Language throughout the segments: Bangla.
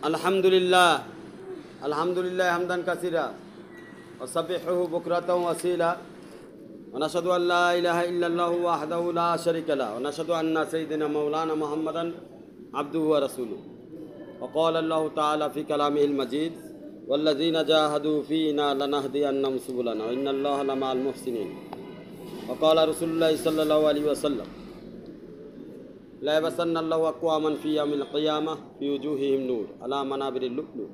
আলহামদুলিল্লাহ আলহামদুলিল্লাহ হামদান কাসিরা ওয়া সাবিহুহু বুকরাতাও ওয়া আসীলা ওয়া নাশহাদু আল লা ইলাহা ইল্লাল্লাহু ওয়াহদাহু লা শারীকা লাহু ওয়া নাশহাদু আন্না সাইয়্যিদানা মাওলানা মুহাম্মাদান আবদুহু ওয়া রাসূলুহু ওয়া ক্বালা আল্লাহু তাআলা ফি কালামিহিল মাজিদ ওয়াল্লাযীনা জাহাদু ফীনা লানাহদিয়ান্নাহুম সুবুলানা ওয়া ইন্নাল্লাহা লামাআল মুহসিনিন ওয়া ক্বালা রাসূলুল্লাহ সাল্লাল্লাহু আলাইহি ওয়াসাল্লাম লা ইয়াবাসান্নাল্লাহু আকওয়ামান ফি ইয়াউমিল কিয়ামাহ ফি উজুহিহিম নূর আলা মানাবিরিল লু'লু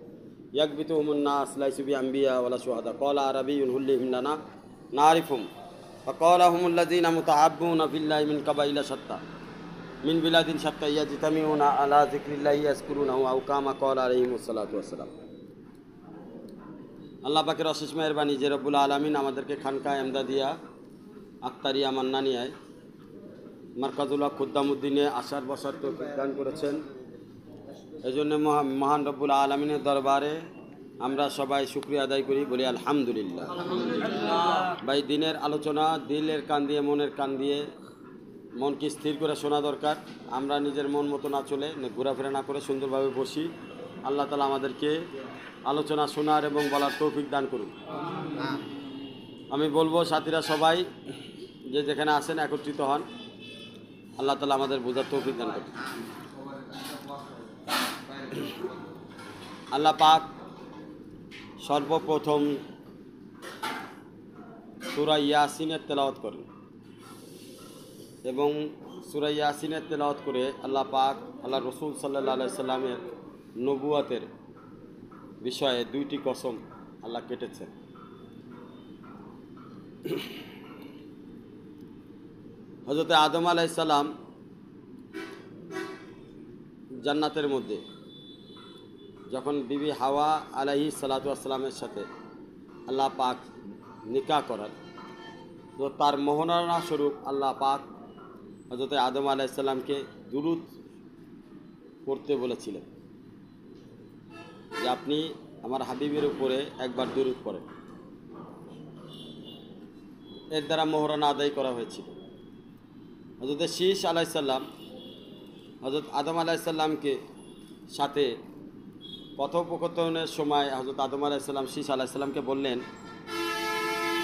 ইয়াকবিতুহুমুন নাস লাইসু বিআনবিয়া ওয়ালা শুহাদা ক্বালা আরাবিয়্যুন হুল্লিহিম লানা নারিফুম ফাকালা হুমুল্লাযীনা মুতাহাব্বুনা ফিল্লাহি মিন কাবাইলা শাত্তা মিন বিলাদিন শাত্তা ইয়াজতামিউনা আলা যিকরিল্লাহি ইয়াজকুরুনাহু আও কামা ক্বালা আলাইহিমুস সালাতু ওয়াস সালাম। আল্লাহ পাকের অশেষ মেহেরবানি যে রব্বুল আলামিন আমাদেরকে খানকাহ এমদাদিয়া আক্তারিয়া মান্নানিয়ায় মারকাজুল হক খুদ্দামউদ্দিনে আসার বসার তৌফিক দান করেছেন। এই জন্য মহান রব্বুল আলামিনের দরবারে আমরা সবাই শুকরিয়া আদায় করি, বলি আলহামদুলিল্লাহ। ভাই, দিনের আলোচনা দিলের কান দিয়ে মনের কান দিয়ে মনকে স্থির করে শোনা দরকার। আমরা নিজের মন মতো না চলে ঘোরাফেরা না করে সুন্দরভাবে বসি। আল্লাহ তাআলা আমাদেরকে আলোচনা শোনার এবং বলার তৌফিক দান করুন। আমি বলবো সাথীরা সবাই যে যেখানে আছেন একত্রিত হন, আল্লাহ তাআলা আমাদের বোঝার তৌফিক দান করুন। আল্লাহ পাক সর্বপ্রথম সূরা ইয়াসিনের তেলাওয়াত করেন এবং সূরা ইয়াসিনের তেলাওয়াত করে আল্লাহ পাক আল্লাহ রসুল সাল্লাল্লাহু আলাইহি সাল্লামের নবুয়াতের বিষয়ে দুইটি কসম আল্লাহ কেটেছেন। হযরত আদম আলাইহিস সালাম জান্নাতের মধ্যে যখন বিবি হাওয়া আলাইহিস সালাতু ওয়াস সালামের সাথে আল্লাহ পাক নিকাহ করান, তো তার মোহনানা স্বরূপ আল্লাহ পাক হযরত আদম আলাইহিস সালামকে দুরূদ পড়তে বলেছিলেন যে আপনি আমার হাবিবের উপরে একবার দুরূদ পড়েন। এর দ্বারা মোহরানা আদায় করা হয়েছিল। হযরত শীস আলাইহিস সালাম হযরত আদম আলাইহিস সালামকে সাথে কথোপকথনের সময় হযরত আদম আলাইহিস সালাম শীস আলাইহিস সালামকে বললেন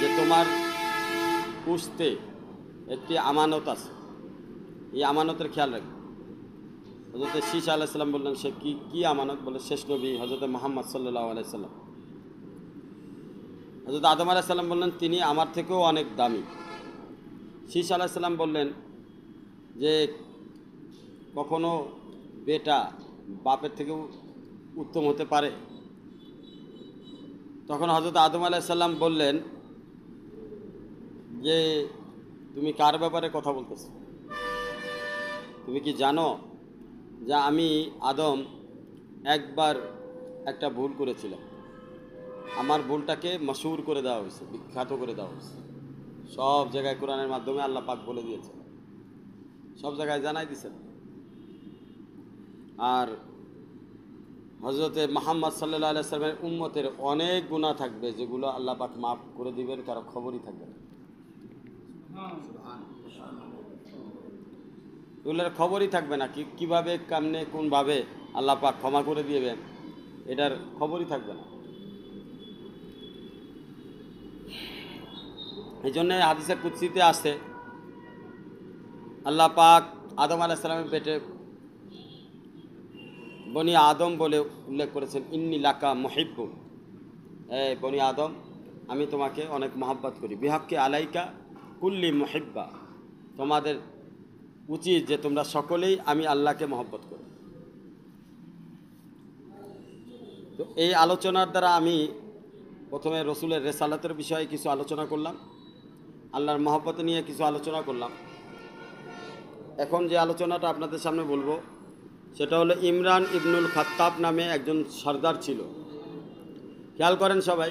যে তোমার পুস্তে একটি আমানত আছে, এই আমানতের খেয়াল রাখবে। হযরত শীস আলাইহিস সালাম বললেন সে কি আমানত? বলে শেষ নবী হযরত মুহাম্মদ সাল্লাল্লাহু আলাইহি সাল্লাম। হযরত আদম আলাইহিস সালাম বললেন তিনি আমার থেকেও অনেক দামি। শীস আলাইহিস সালাম বললেন যে কখনো বেটা বাপের থেকেও উত্তম হতে পারে? তখন হযরত আদম আলাইহিস সালাম বললেন যে তুমি কার ব্যাপারে কথা বলতেছ? তুমি কি জানো যে আমি আদম একবার একটা ভুল করেছিলাম, আমার ভুলটাকে মশহুর করে দেওয়া হয়েছে, বিখ্যাত করে দেওয়া হয়েছে। সব জায়গায় কোরআনের মাধ্যমে আল্লাহ পাক বলে দিয়েছে, সব জায়গায় জানাই দিয়েছেন। আর হযরতে মুহাম্মদ সাল্লাল্লাহু আলাইহি সাল্লামের উম্মতের অনেক গুনাহ থাকবে যেগুলো আল্লাহ পাক মাফ করে দিবেন, কারো খবরই থাকবে না। এগুলোর খবরই থাকবে না, কীভাবে কেমনে কোনভাবে আল্লাহ পাক ক্ষমা করে দিবেন এটার খবরই থাকবে না। এই জন্যে হাদিসে কুদসিতে আসে আল্লাহ পাক আদম আলাইহিস সালামের পেটে বনি আদম বলে উল্লেখ করেছেন, ইন্নী লাকা মুহিব্বুন, বনি আদম আমি তোমাকে অনেক মহব্বত করি। বিহাক্কি আলাইকা কুল্লি মুহিব্বা, তোমাদের উচিত যে তোমরা সকলেই আমি আল্লাহকে মহব্বত করো। তো এই আলোচনার দ্বারা আমি প্রথমে রসুলের রেসালাতের বিষয়ে কিছু আলোচনা করলাম, আল্লাহর মহব্বত নিয়ে কিছু আলোচনা করলাম। এখন যে আলোচনাটা আপনাদের সামনে বলবো সেটা হলো ইমরান ইবনুল খাত্তাব নামে একজন সর্দার ছিল। খেয়াল করেন সবাই,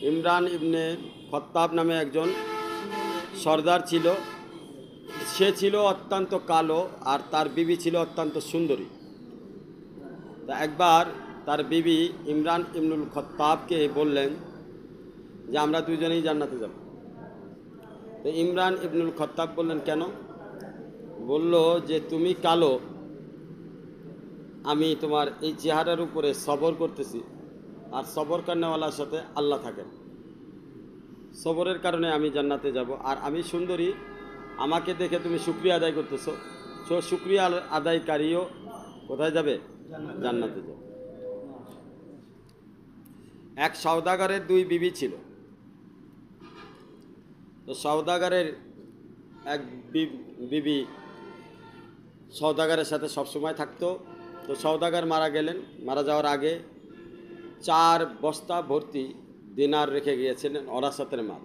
ইমরান ইবনে খাত্তাব নামে একজন সর্দার ছিল। সে ছিল অত্যন্ত কালো আর তার বিবি ছিল অত্যন্ত সুন্দরী। তা একবার তার বিবি ইমরান ইবনুল খাত্তাবকে বললেন যে আমরা দুজনেই জান্নাতে যাব। তো ইমরান ইবনুল খাত্তাব বললেন কেন? বলল যে তুমি কালো, আমি তোমার এই চেহারার উপরে সবর করতেছি, আর সবর কারণেওয়ালার সাথে আল্লাহ থাকেন। সবরের কারণে আমি জান্নাতে যাব। আর আমি সুন্দরী, আমাকে দেখে তুমি শুকরিয়া আদায় করতেছো, সো শুকরিয়া আদায়কারীও কোথায় যাবে? জান্নাতে যাবে। এক সওদাগরের দুই বিবি ছিল। তো সওদাগরের এক বিবি সওদাগরের সাথে সবসময় থাকতো। তো সওদাগর মারা গেলেন। মারা যাওয়ার আগে 4 বস্তা ভর্তি দিনার রেখে গিয়েছিলেন ওরাসাতের মাল।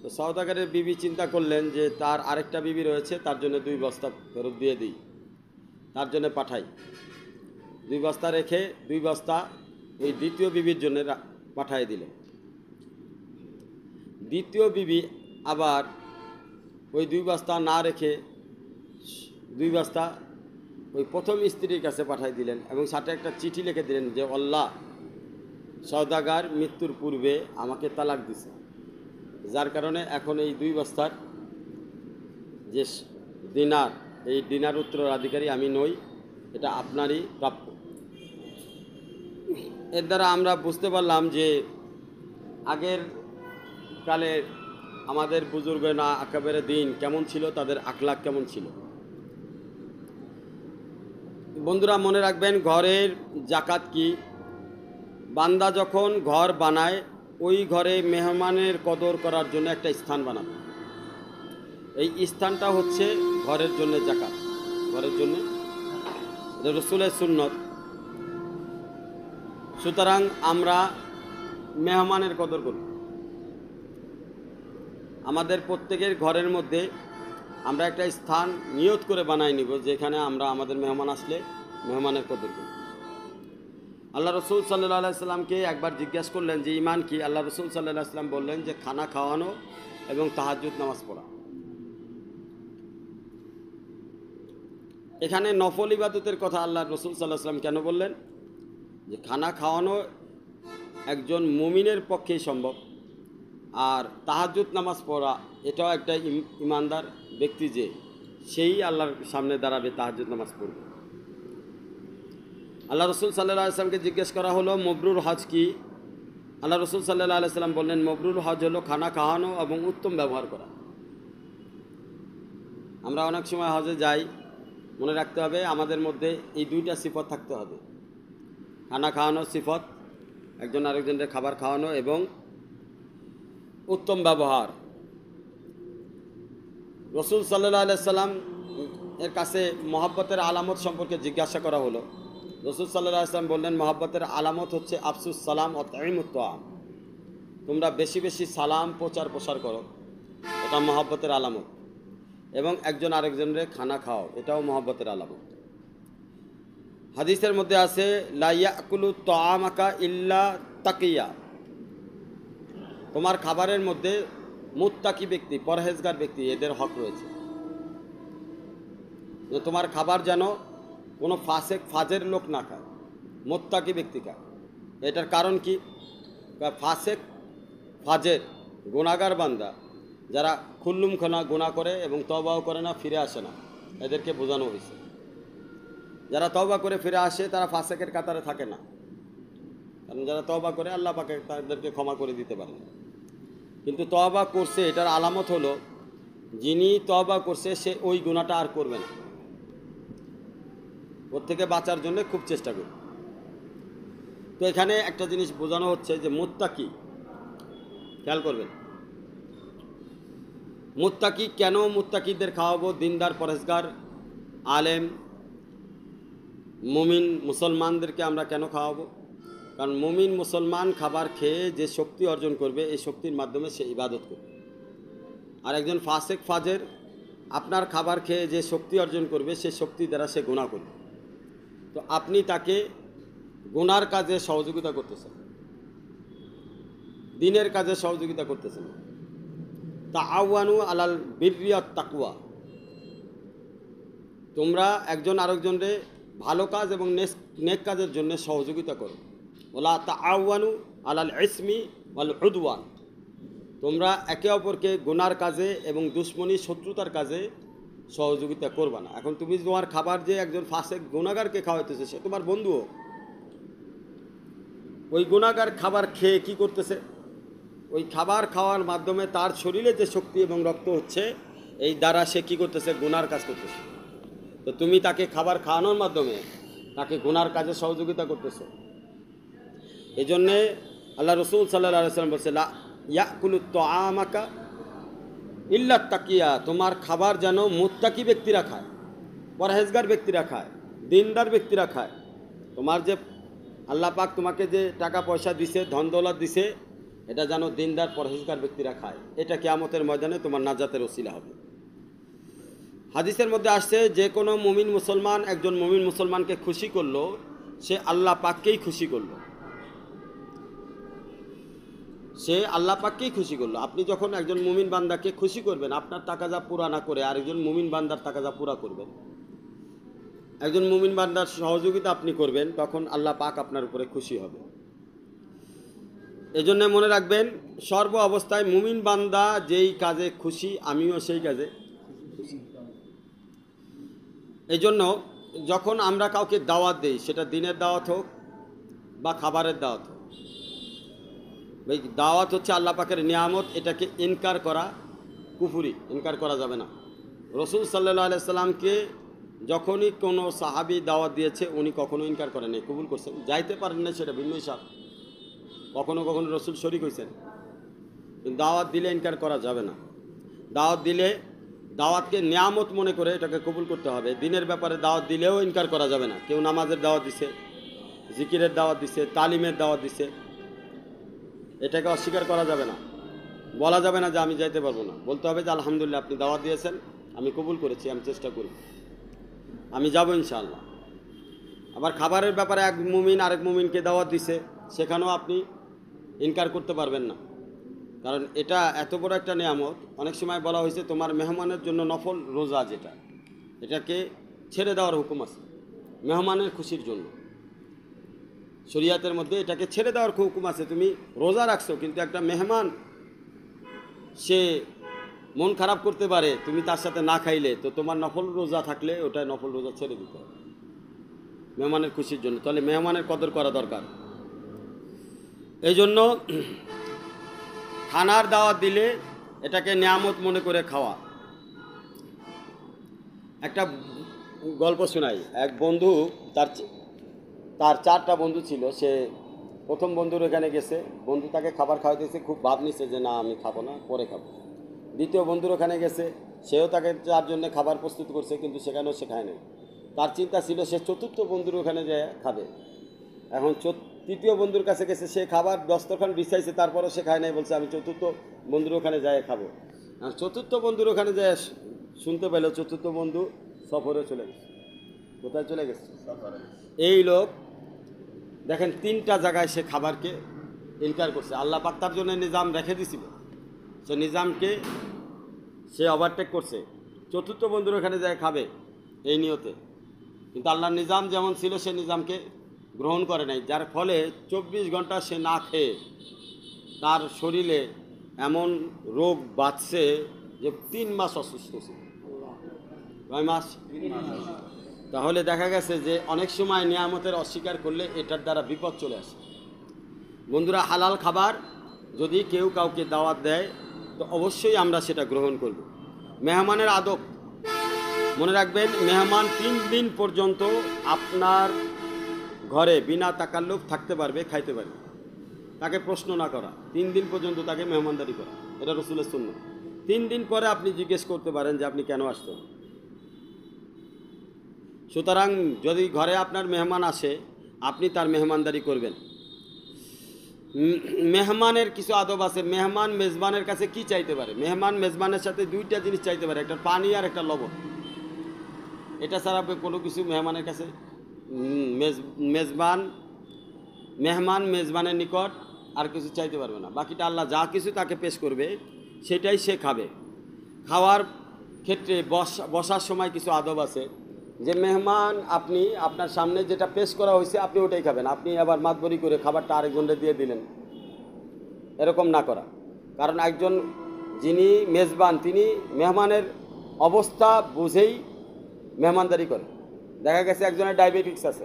তো সওদাগরের বিবি চিন্তা করলেন যে তার আরেকটা বিবি রয়েছে, তার জন্য 2 বস্তা ফেরত দিয়ে দিই, তার জন্য পাঠাই। 2 বস্তা রেখে 2 বস্তা ওই দ্বিতীয় বিবির জন্য পাঠিয়ে দিলেন। দ্বিতীয় বিবি আবার ওই 2 বস্তা না রেখে 2 বস্তা ওই প্রথম স্ত্রীর কাছে পাঠিয়ে দিলেন এবং সাথে একটা চিঠি লিখে দিলেন যে আল্লাহ সওদাগর মৃত্যুর পূর্বে আমাকে তালাক দিছে, যার কারণে এখন এই 2 বস্তার যে দিনার, এই দিনার উত্তরাধিকারী আমি নই, এটা আপনারই প্রাপ্য। এর দ্বারা আমরা বুঝতে পারলাম যে আগের কালে আমাদের বুজুর্গনা আকাবের দিন কেমন ছিল, তাদের আখলাক কেমন ছিল। বন্ধুরা মনে রাখবেন, ঘরের জাকাত কি? বান্দা যখন ঘর বানায় ওই ঘরে মেহমানের কদর করার জন্য একটা স্থান বানাবে। এই স্থানটা হচ্ছে ঘরের জন্য জাকাত, ঘরের জন্য রাসূলের সুন্নত। সুতরাং আমরা মেহমানের কদর করি। আমাদের প্রত্যেকের ঘরের মধ্যে আমরা একটা স্থান নিয়ত করে বানাই নিব, যেখানে আমরা আমাদের মেহমান আসলে মেহমানের কদর করি। আল্লাহ রসুল সাল্লাল্লাহু আলাইহি সাল্লামকে একবার জিজ্ঞাসা করলেন যে ঈমান কি? আল্লাহ রসুল সাল্লাল্লাহু আলাইহি সাল্লাম বললেন যে খানা খাওয়ানো এবং তাহাজ্জুদ নামাজ পড়া। এখানে নফল ইবাদতের কথা আল্লাহ রসুল সাল্লাল্লাহু আলাইহি সাল্লাম কেন বললেন? যে খানা খাওয়ানো একজন মুমিনের পক্ষেই সম্ভব, আর তাহাজ্জুদ নামাজ পড়া এটাও একটা ইমানদার ব্যক্তি যে সেই আল্লাহর সামনে দাঁড়াবে, তাহাজ্জুদ নামাজ পড়বে। আল্লাহ রসুল সাল্লাল্লাহু আলাইহি সাল্লামকে জিজ্ঞেস করা হলো মবরুর হজ কি? আল্লাহ রসুল সাল্লাল্লাহু আলাইহি সাল্লাম বললেন মবরুর হজ হলো খানা খাওয়ানো এবং উত্তম ব্যবহার করা। আমরা অনেক সময় হজে যাই, মনে রাখতে হবে আমাদের মধ্যে এই 2টা সিফত থাকতে হবে। খানা খাওয়ানোর সিফত, একজন আরেকজনের খাবার খাওয়ানো, এবং উত্তম ব্যবহার। রসুল সাল্লাল্লাহু আলাইহি সাল্লাম এর কাছে মহব্বতের আলামত সম্পর্কে জিজ্ঞাসা করা হলো। রসুল সাল্লাল্লাহু আলাইহি সাল্লাম বললেন মহব্বতের আলামত হচ্ছে আফসুস সালাম ও তাইমুত তাআম। তোমরা বেশি বেশি সালাম প্রচার করো, এটা মহব্বতের আলামত। এবং একজন আরেকজনের খানা খাও, এটাও মহব্বতের আলামত। হাদিসের মধ্যে আছে লা ইয়াকুলু তাআমাকা ইল্লা তাকিয়া। তোমার খাবারের মধ্যে মুত্তাকি ব্যক্তি, পরহেজগার ব্যক্তি, এদের হক রয়েছে। তোমার খাবার যেন কোনো ফাসেক ফাজের লোক না খায়, মুত্তাকি ব্যক্তি খায়। এটার কারণ কি? ফাসেক ফাজের গুনাহগার বান্দা যারা খুল্লুম খোনা গুনাহ করে এবং তওবাও করে না, ফিরে আসে না, এদেরকে বোঝানো হয়েছে। যারা তওবা করে ফিরে আসে তারা ফাসেকের কাতারে থাকে না, কারণ যারা তওবা করে আল্লাহ পাকে তাদেরকে ক্ষমা করে দিতে পারেন। কিন্তু তওবা করছে, এটার আলামত হলো যিনি তওবা করছে সে ওই গুনাহটা আর করবে না, ওর থেকে বাঁচার জন্য খুব চেষ্টা করবে। তো এখানে একটা জিনিস বোঝানো হচ্ছে যে মুত্তাকি, খেয়াল করবেন মুত্তাকি কেন? মুত্তাকিদের খাওয়াবো, দিনদার পরহেজগার আলেম মুমিন মুসলমানদেরকে আমরা কেন খাওয়াবো? কারণ মুমিন মুসলমান খাবার খেয়ে যে শক্তি অর্জন করবে, এই শক্তির মাধ্যমে সে ইবাদত করবে। আর একজন ফাসেক ফাজের আপনার খাবার খেয়ে যে শক্তি অর্জন করবে, সে শক্তি দ্বারা সে গুনাহ করবে। তো আপনি তাকে গুনার কাজে সহযোগিতা করতেছেন, দিনের কাজে সহযোগিতা করতেছেন। তাআওয়ানু আলাল বিররি ওয়াত তাকওয়া। তোমরা একজন আরেকজনকে ভালো কাজ এবং নেক কাজের জন্য সহযোগিতা করো। ওয়ালা তাআওয়ানু আলাল ইসমি ওয়াল উদওয়ান। তোমরা একে অপরকে গুনার কাজে এবং দুশমনী শত্রুতার কাজে সহযোগিতা করবা না। এখন তুমি তোমার খাবার যে একজন ফাসেক গুনাহগারকে খাওয়াইতেছে, সে তোমার বন্ধুও, ওই গুনাহগার খাবার খেয়ে কি করতেছে, ওই খাবার খাওয়ার মাধ্যমে তার শরীরে যে শক্তি এবং রক্ত হচ্ছে, এই দ্বারা সে কী করতেছে, গুনার কাজ করতেছে। তো তুমি তাকে খাবার খাওয়ানোর মাধ্যমে তাকে গুনার কাজে সহযোগিতা করতেছো। এই জন্যে আল্লাহ রসুল সাল্লাল্লাহু আলাইহি ওয়াসাল্লাম বলছে, লা ইয়াকুলু তাআমাকা ইল্লা তাকিয়া, তোমার খাবার যেন মুত্তাকি ব্যক্তিরা খায়, পরহেজগার ব্যক্তিরা খায়, দিনদার ব্যক্তিরা খায়। তোমার যে আল্লাহ পাক তোমাকে যে টাকা পয়সা দিছে, ধন দৌলত দিছে, এটা যেন দিনদার পরহেজগার ব্যক্তিরা খায়। এটা কিয়ামতের ময়দানে তোমার নাজাতের ওসিলা হবে। হাদিসের মধ্যে আসছে, যে কোনো মুমিন মুসলমান একজন মুমিন মুসলমানকে খুশি করলো, সে আল্লাহ পাককেই খুশি করলো, সে আল্লাহ পাককেই খুশি করলো। আপনি যখন একজন মুমিন বান্দাকে খুশি করবেন, আপনার তাকাজা পুরা না করে আরেকজন মুমিন বান্দার তাকাজা পুরা করবেন, একজন মুমিন বান্দার সহযোগিতা আপনি করবেন, তখন আল্লাহ পাক আপনার উপরে খুশি হবে। এজন্য মনে রাখবেন, সর্ব অবস্থায় মুমিন বান্দা যেই কাজে খুশি, আমিও সেই কাজে খুশি। এই জন্য যখন আমরা কাউকে দাওয়াত দিই, সেটা দিনের দাওয়াত হোক বা খাবারের দাওয়াত হোক, এই দাওয়াত হচ্ছে আল্লাহ পাকের নিয়ামত, এটাকে ইনকার করা কুফরি, ইনকার করা যাবে না। রসুল সাল্লাল্লাহু আলাইহি সাল্লামকে যখনই কোনো সাহাবী দাওয়াত দিয়েছে, উনি কখনো ইনকার করেন নাই, কবুল করছেন। যাইতে পারেন না সেটা ভিন্ন হিসাব, কখনো কখনো রসুল শরীক হয়েছেন, কিন্তু দাওয়াত দিলে ইনকার করা যাবে না। দাওয়াত দিলে দাওয়াতকে নিয়ামত মনে করে এটাকে কবুল করতে হবে। দিনের ব্যাপারে দাওয়াত দিলেও ইনকার করা যাবে না। কেউ নামাজের দাওয়াত দিছে, জিকিরের দাওয়াত দিছে, তালিমের দাওয়াত দিছে, এটাকে অস্বীকার করা যাবে না। বলা যাবে না যে আমি যাইতে পারবো না, বলতে হবে যে আলহামদুলিল্লাহ আপনি দাওয়াত দিয়েছেন, আমি কবুল করেছি, আমি চেষ্টা করি, আমি যাব ইনশাআল্লাহ। আবার খাবারের ব্যাপারে এক মুমিন আরেক মুমিনকে দাওয়াত দিছে, সেখানেও আপনি ইনকার করতে পারবেন না, কারণ এটা এত বড় একটা নিয়ামত। অনেক সময় বলা হয়েছে তোমার মেহমানের জন্য নফল রোজা, যেটা এটাকে ছেড়ে দেওয়ার হুকুম আছে মেহমানের খুশির জন্য। শরিয়াতের মধ্যে এটাকে ছেড়ে দেওয়ার হুকুম আছে। তুমি রোজা রাখছো, কিন্তু একটা মেহমান সে মন খারাপ করতে পারে তুমি তার সাথে না খাইলে, তো তোমার নফল রোজা থাকলে ওটা নফল রোজা ছেড়ে দিতে হবে মেহমানের খুশির জন্য। তাহলে মেহমানের কদর করা দরকার। এই জন্য খানার দাওয়াত দিলে এটাকে নিয়ামত মনে করে খাওয়া। একটা গল্প শোনাই। এক বন্ধু, তার 4টা বন্ধু ছিল। সে প্রথম বন্ধুর এখানে গেছে, বন্ধু তাকে খাবার খাওয়াইতেছে, খুব ভাব নিচ্ছে যে না আমি খাবো না, পরে খাবো। দ্বিতীয় বন্ধুর ওখানে গেছে, সেও তাকে তার জন্য খাবার প্রস্তুত করছে, কিন্তু সেখানেও সে খায় নাই। তার চিন্তা ছিল সে চতুর্থ বন্ধুর ওখানে যে খাবে। এখন তৃতীয় বন্ধুর কাছে গেছে, সে খাবার দস্তরখান বিছাইছে, তারপরও সে খায় নাই, বলছে আমি চতুর্থ বন্ধুর ওখানে যাই খাবো। চতুর্থ বন্ধুর ওখানে যায় শুনতে পেল চতুর্থ বন্ধু সফরে চলে গেছে। কোথায় চলে গেছে? এই লোক দেখেন 3টা জায়গায় সে খাবারকে ইনকার করছে। আল্লাহ পাক তার জন্য নিজাম রেখে দিছিল, সে নিজামকে সে ওভারটেক করছে। চতুর্থ বন্ধুর ওখানে যায় খাবে এই নিয়তে, কিন্তু আল্লাহর নিজাম যেমন ছিল সে নিজামকে গ্রহণ করে নাই, যার ফলে 24 ঘন্টা সে না খেয়ে তার শরীরে এমন রোগ বাঁচছে যে 3 মাস অসুস্থ ছিল। কয় মাস? তাহলে দেখা গেছে যে অনেক সময় নিয়ামতের অস্বীকার করলে এটার দ্বারা বিপদ চলে আসে। বন্ধুরা, হালাল খাবার যদি কেউ কাউকে দাওয়াত দেয় তো অবশ্যই আমরা সেটা গ্রহণ করব। মেহমানের আদব মনে রাখবেন, মেহমান 3 দিন পর্যন্ত আপনার ঘরে বিনা তাকাল্লুফ থাকতে পারবে, খাইতে পারবে, তাকে প্রশ্ন না করা। 3 দিন পর্যন্ত তাকে মেহমানদারি করা, এটা রাসূলের সুন্নাহ। 3 দিন পরে আপনি জিজ্ঞেস করতে পারেন যে আপনি কেন আসছেন। সুতরাং যদি ঘরে আপনার মেহমান আসে, আপনি তার মেহমানদারি করবেন। মেহমানের কিছু আদব আছে। মেহমান মেজবানের কাছে কি চাইতে পারে? মেহমান মেজবানের সাথে 2টা জিনিস চাইতে পারে, একটা পানি আর একটা লবণ। এটা ছাড়া কোনো কিছু মেহমানের কাছে মেহমান মেজবানের নিকট আর কিছু চাইতে পারবে না। বাকিটা আল্লাহ যা কিছু তাকে পেশ করবে সেটাই সে খাবে। খাওয়ার ক্ষেত্রে বসার সময় কিছু আদব আছে, যে মেহমান আপনি আপনার সামনে যেটা পেশ করা হয়েছে আপনি ওটাই খাবেন। আপনি আবার মাতবরি করে খাবারটা আরেকজনকে দিয়ে দিলেন, এরকম না করা। কারণ একজন যিনি মেজবান তিনি মেহমানের অবস্থা বুঝেই মেহমানদারি করে। দেখা গেছে একজনের ডায়াবেটিক্স আছে,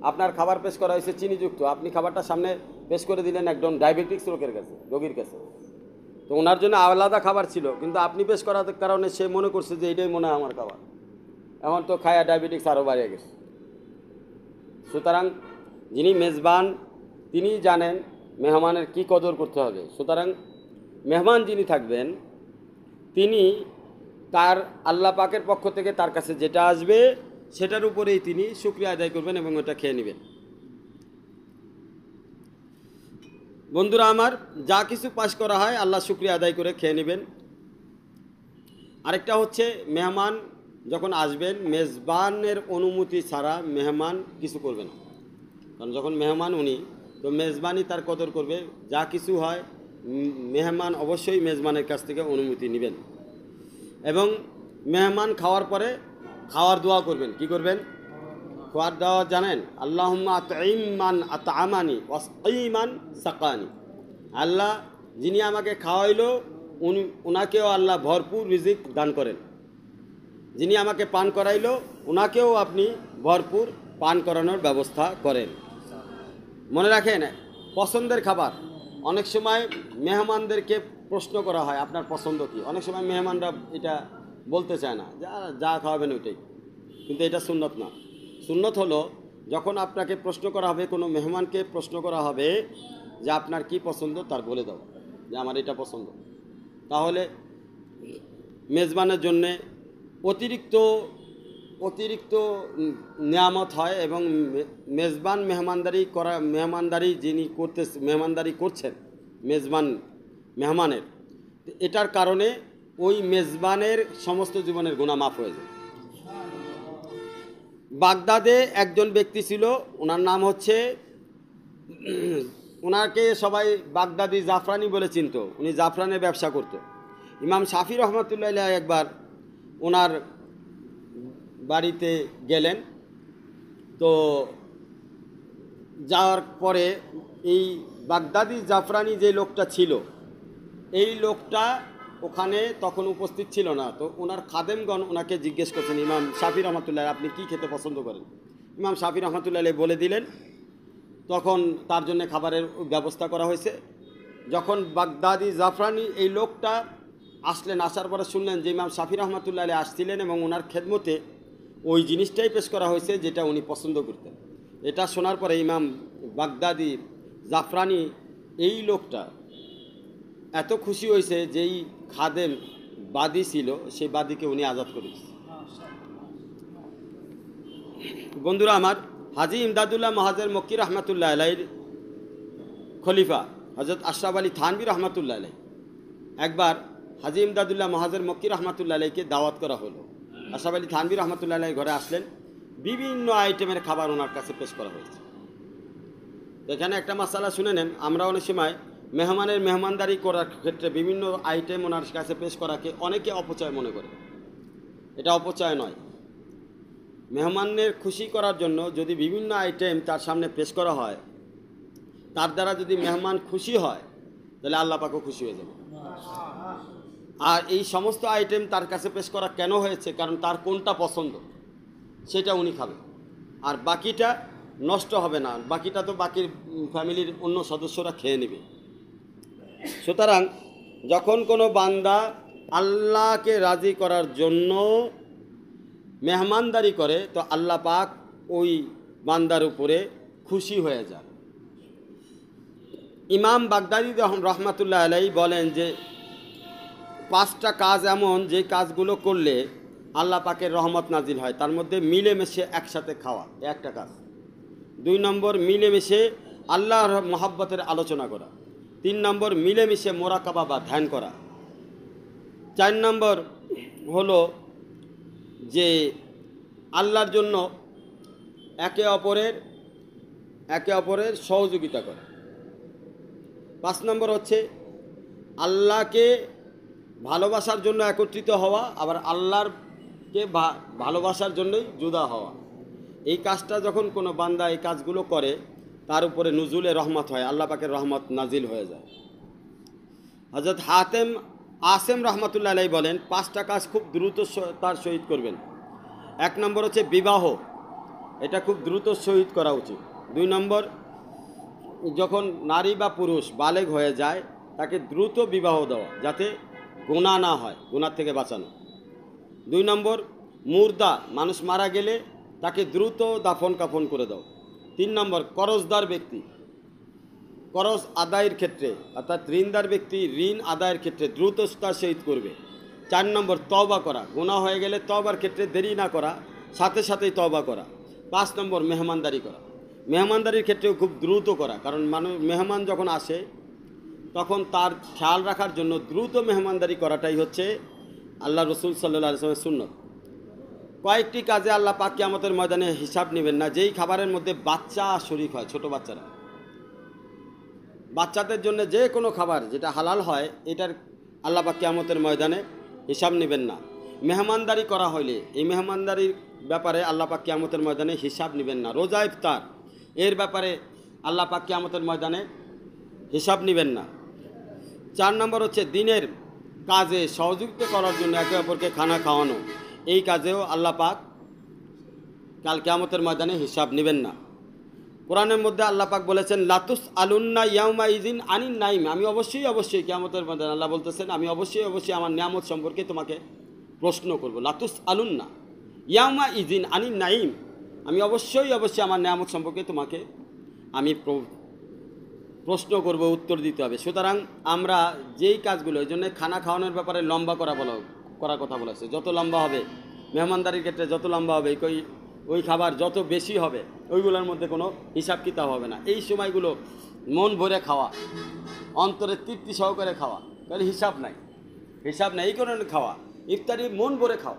আপনার খাবার পেশ করা হয়েছে চিনিযুক্ত, আপনি খাবারটা সামনে পেশ করে দিলেন একজন ডায়াবেটিক্স রোগীর কাছে, তো ওনার জন্য আলাদা খাবার ছিল, কিন্তু আপনি পেশ করার কারণে সে মনে করছে যে এটাই মনে হয় আমার খাবার, এখন তো খায়া ডায়াবেটিক্স আরও বাড়িয়ে গেছে। সুতরাং যিনি মেজবান তিনি জানেন মেহমানের কি কদর করতে হবে। সুতরাং মেহমান যিনি থাকবেন তিনি তার আল্লাহ পাকের পক্ষ থেকে তার কাছে যেটা আসবে সেটার উপরেই তিনি শুকরিয়া আদায় করবেন এবং ওটা খেয়ে নেবেন। বন্ধুরা আমার, যা কিছু পাশ করা হয় আল্লাহ শুকরিয়া আদায় করে খেয়ে নেবেন। আরেকটা হচ্ছে মেহমান যখন আসবেন মেজবানের অনুমতি ছাড়া মেহমান কিছু করবে না, কারণ যখন মেহমান উনি, তো মেজবানই তার কদর করবে। যা কিছু হয় মেহমান অবশ্যই মেজবানের কাছ থেকে অনুমতি নেবেন এবং মেহমান খাওয়ার পরে খাওয়ার দোয়া করবেন। কি করবেন? খাওয়ার দোয়া জানেন? আল্লাহুম্মা আতঈমান আতআমানি ওয়াসঈমান সাকানি। আল্লাহ যিনি আমাকে খাওয়াইলো উনাকেও আল্লাহ ভরপুর রিজিক দান করেন, যিনি আমাকে পান করাইলো ওনাকেও আপনি ভরপুর পান করানোর ব্যবস্থা করেন। মনে রাখেন, পছন্দের খাবার। অনেক সময় মেহমানদেরকে প্রশ্ন করা হয় আপনার পছন্দ কী। অনেক সময় মেহমানরা এটা বলতে চায় না, যা খাওয়াবেন ওইটাই, কিন্তু এটা সুন্নত না। সুন্নত হলো যখন আপনাকে প্রশ্ন করা হবে, কোনো মেহমানকে প্রশ্ন করা হবে যে আপনার কি পছন্দ, তার বলে দাও যে আমার এটা পছন্দ। তাহলে মেজবানের জন্যে অতিরিক্ত নিয়ামত হয় এবং মেজবান মেহমানদারি যিনি মেহমানদারি করছেন মেহমানের, এটার কারণে ওই মেজবানের সমস্ত জীবনের গুনাহ মাফ হয়ে যায়। বাগদাদে একজন ব্যক্তি ছিল, ওনার নাম হচ্ছে, ওনাকে সবাই বাগদাদি জাফরানি বলে চিনত। উনি জাফরানের ব্যবসা করত। ইমাম শাফি রহমতুল্লাহ আলাইহি একবার ওনার বাড়িতে গেলেন, তো যাওয়ার পরে এই বাগদাদি জাফরানি যে লোকটা ছিল, এই লোকটা ওখানে তখন উপস্থিত ছিল না। তো ওনার খাদেমগণ ওনাকে জিজ্ঞেস করছেন, ইমাম শাফি রহমতুল্লাহ আপনি কি খেতে পছন্দ করেন? ইমাম শাফি রহমতুল্লাহ বলে দিলেন। তখন তার জন্য খাবারের ব্যবস্থা করা হয়েছে। যখন বাগদাদি জাফরানি এই লোকটা আসলেন, আসার পরে শুনলেন যে ইমাম শাফি রহমতুল্লাহ আসছিলেন এবং ওনার খেদমতে ওই জিনিসটাই পেশ করা হয়েছে যেটা উনি পছন্দ করতেন। এটা শোনার পরে ইমাম বাগদাদি জাফরানি এই লোকটা এত খুশি হয়েছে, যেই খাদেম বাদী ছিল সেই বাদীকে উনি আজাদ করে দিয়েছে। বন্ধুরা আমার, হাজী ইমদাদুল্লাহ মহাজের মক্কি রহমতুল্লাহ আলাইহির খলিফা হযরত আশরাফ আলী থানভী রহমতুল্লাহ আলাইহি একবার হাজী ইমদাদুল্লাহ মহাজের মক্কি রহমতুল্লাহ আলাইহিকে দাওয়াত করা হলো। আশরাফ আলী থানভী রহমতুল্লাহ আলাইহি ঘরে আসলেন, বিভিন্ন আইটেমের খাবার ওনার কাছে পেশ করা হয়েছে। এখানে একটা মাসালা শুনে নেন। আমরা অনেক সময় মেহমানের মেহমানদারি করার ক্ষেত্রে বিভিন্ন আইটেম ওনার কাছে পেশ করাকে অনেকে অপচয় মনে করে। এটা অপচয় নয়। মেহমানের খুশি করার জন্য যদি বিভিন্ন আইটেম তার সামনে পেশ করা হয়, তার দ্বারা যদি মেহমান খুশি হয় তাহলে আল্লাহ পাকও খুশি হয়ে যাবে। আর এই সমস্ত আইটেম তার কাছে পেশ করা কেন হয়েছে? কারণ তার কোনটা পছন্দ সেটা উনি খাবেন, আর বাকিটা নষ্ট হবে না, বাকিটা তো বাকির ফ্যামিলির অন্য সদস্যরা খেয়ে নেবে। সুতরাং যখন কোনো বান্দা আল্লাহকে রাজি করার জন্য মেহমানদারি করে, তো আল্লাহ পাক ওই বান্দার উপরে খুশি হয়ে যান। ইমাম বাগদাদি রহমাতুল্লাহ আলাইহি বলেন যে 5টা কাজ এমন যে কাজগুলো করলে আল্লাহ পাকের রহমত নাজিল হয়। তার মধ্যে মিলেমিশে একসাথে খাওয়া একটা কাজ। 2 নম্বর মিলেমিশে আল্লাহর মহাব্বতের আলোচনা করা। 3 নম্বর মিলেমিশে মোরাকাবা বা ধ্যান করা। 4 নম্বর হলো যে আল্লাহর জন্য একে অপরের সহযোগিতা করা। 5 নম্বর হচ্ছে আল্লাহকে ভালোবাসার জন্য একত্রিত হওয়া, আবার আল্লাহরকে ভালোবাসার জন্যই জুদা হওয়া। এই কাজটা যখন কোনো বান্দা এই কাজগুলো করে, তার উপরে নুজুলে রহমত হয়, আল্লাহ পাকের রহমত নাজিল হয়ে যায়। হযরত হাতেম আসেম রহমতুল্লাহ আলাই বলেন 5টা কাজ খুব দ্রুত তার সহিত করবেন। 1 নম্বর হচ্ছে বিবাহ, এটা খুব দ্রুত সহিত করা উচিত। 2 নম্বর, যখন নারী বা পুরুষ বালেগ হয়ে যায় তাকে দ্রুত বিবাহ দেওয়া, যাতে গুনাহ না হয়, গুনাহ থেকে বাঁচানো। 2 নম্বর, মুর্দা মানুষ মারা গেলে তাকে দ্রুত দাফন কাফন করে দাও। 3 নম্বর, করজদার ব্যক্তি করজ আদায়ের ক্ষেত্রে, অর্থাৎ ঋণদার ব্যক্তি ঋণ আদায়ের ক্ষেত্রে দ্রুত তার সহিত করবে। 4 নম্বর, তওবা করা, গুনাহ হয়ে গেলে তওবার ক্ষেত্রে দেরি না করা, সাথে সাথেই তওবা করা। 5 নম্বর, মেহমানদারি করা, মেহমানদারির ক্ষেত্রেও খুব দ্রুত করা, কারণ মেহমান যখন আসে তখন তার খেয়াল রাখার জন্য দ্রুত মেহমানদারি করাটাই হচ্ছে আল্লাহ রসুল সাল্লাল্লাহু আলাইহি ওয়াসাল্লামের সুন্নত। কয়েকটি কাজে আল্লাহ পাক কিয়ামতের ময়দানে হিসাব নেবেন না, যেই খাবারের মধ্যে বাচ্চা শরীক হয়, ছোট বাচ্চারা, বাচ্চাদের জন্য যে কোনো খাবার যেটা হালাল হয়, এটার আল্লাহ পাক কিয়ামতের ময়দানে হিসাব নেবেন না। মেহমানদারি করা হইলে এই মেহমানদারির ব্যাপারে আল্লাহ পাক কিয়ামতের ময়দানে হিসাব নেবেন না। রোজা ইফতার, এর ব্যাপারে আল্লাহ পাক কিয়ামতের ময়দানে হিসাব নেবেন না। 4 নম্বর হচ্ছে দিনের কাজে সহযোগিতা করার জন্য একে অপরকে খানা খাওয়ানো, এই কাজেও আল্লাহ পাক কাল কিয়ামতের ময়দানে হিসাব নেবেন না। কোরআনের মধ্যে আল্লাহ পাক বলেছেন লাতুস আলুন্না ইয়াউমা ইজিন আনিন নাইম, আমি অবশ্যই কিয়ামতের ময়দানে আল্লাহ বলতেছেন আমি অবশ্যই আমার নিয়ামত সম্পর্কে তোমাকে প্রশ্ন করব। লাতুস আলুন্না ইয়াউমা ইজিন আনিন নাইম, আমি অবশ্যই আমার নিয়ামত সম্পর্কে তোমাকে আমি প্রশ্ন করব, উত্তর দিতে হবে। সুতরাং আমরা যেই কাজগুলো, এই জন্য খানা খাওয়ানোর ব্যাপারে লম্বা করার কথা বলেছে, যত লম্বা হবে মেহমানদারির ক্ষেত্রে, যত লম্বা হবে ওই খাবার যত বেশি হবে, ওইগুলোর মধ্যে কোনো হিসাব কিতাব হবে না। এই সময়গুলো মন ভরে খাওয়া, অন্তরে তৃপ্তি সহকারে খাওয়া, তাহলে হিসাব নাই এই কারণে খাওয়া। ইফতারি মন ভরে খাও,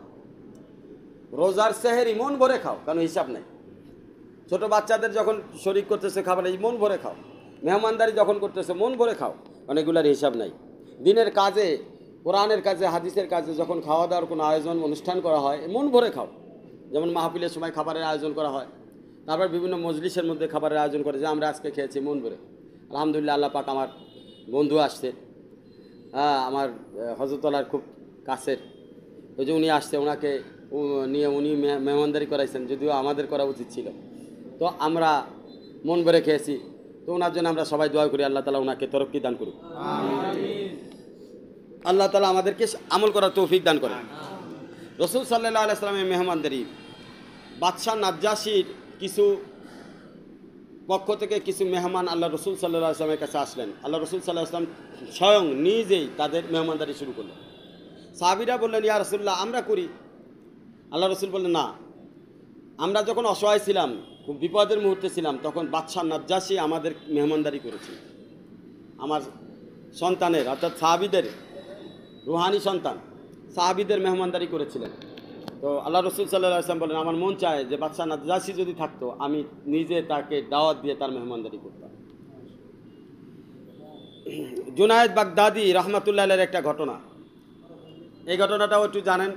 রোজার সেহেরি মন ভরে খাও, কারণ হিসাব নাই। ছোট বাচ্চাদের যখন শরীক করতেছে খাবার, এই মন ভরে খাও। মেহমানদারি যখন করতেছে মন ভরে খাও, অনেকগুলোর হিসাব নাই। দিনের কাজে, কোরআনের কাজে, হাদিসের কাজে যখন খাওয়া দাওয়ার কোনো আয়োজন অনুষ্ঠান করা হয়, মন ভরে খাও। যেমন মাহফিলের সময় খাবারের আয়োজন করা হয়, তারপর বিভিন্ন মজলিসের মধ্যে খাবারের আয়োজন করে, যে আমরা আজকে খেয়েছি মন ভরে। আলহামদুলিল্লাহ, আল্লাহ পাক আমার বন্ধু আসছে, আমার হযরতওয়ালার খুব কাছের, ওই যে উনি আসছে, ওনাকে নিয়ে উনি মেহমানদারি করাইছেন, যদিও আমাদের করা উচিত ছিল। তো আমরা মন ভরে খেয়েছি, তো ওনার জন্য আমরা সবাই দোয়া করি, আল্লাহ তাআলা ওনাকে তরক্কি দান করুক। আল্লাহ তাআলা আমাদেরকে আমল করার তৌফিক দান করেন। রসুল সাল্লাল্লাহু আলাইহি ওয়াসাল্লামের মেহমানদারি, বাদশাহ নাজ্জাশীর কিছু পক্ষ থেকে কিছু মেহমান আল্লাহ রসুল সাল্লাল্লাহু আলাইহি ওয়াসাল্লামের কাছে আসলেন। আল্লাহ রসুল সাল্লাল্লাহু আলাইহি ওয়াসাল্লাম স্বয়ং নিজেই তাদের মেহমানদারি শুরু করলেন। সাহাবীরা বললেন, ইয়া রাসূলুল্লাহ, আমরা করি। আল্লাহ রসুল বললেন, না, আমরা যখন অসহায় ছিলাম, খুব বিপদের মুহূর্তে ছিলাম, তখন বাদশাহ নাজ্জাশী আমাদের মেহমানদারি করেছে। আমার সন্তানের, অর্থাৎ সাহাবীদের রুহানি সন্তান সাহাবীদের মেহমানদারি করেছিলেন। তো আল্লাহ রসুল সাল্লাল্লাহু আলাইহি ওয়াসাল্লাম বলেন, আমার মন চায় যে বাদশাহ নাজ্জাশী যদি থাকতো, আমি নিজে তাকে দাওয়াত দিয়ে তার মেহমানদারি করতাম। জুনায়েদ বাগদাদি রহমাতুল্লাহ আলাইহির একটা ঘটনা, এই ঘটনাটাও একটু জানেন।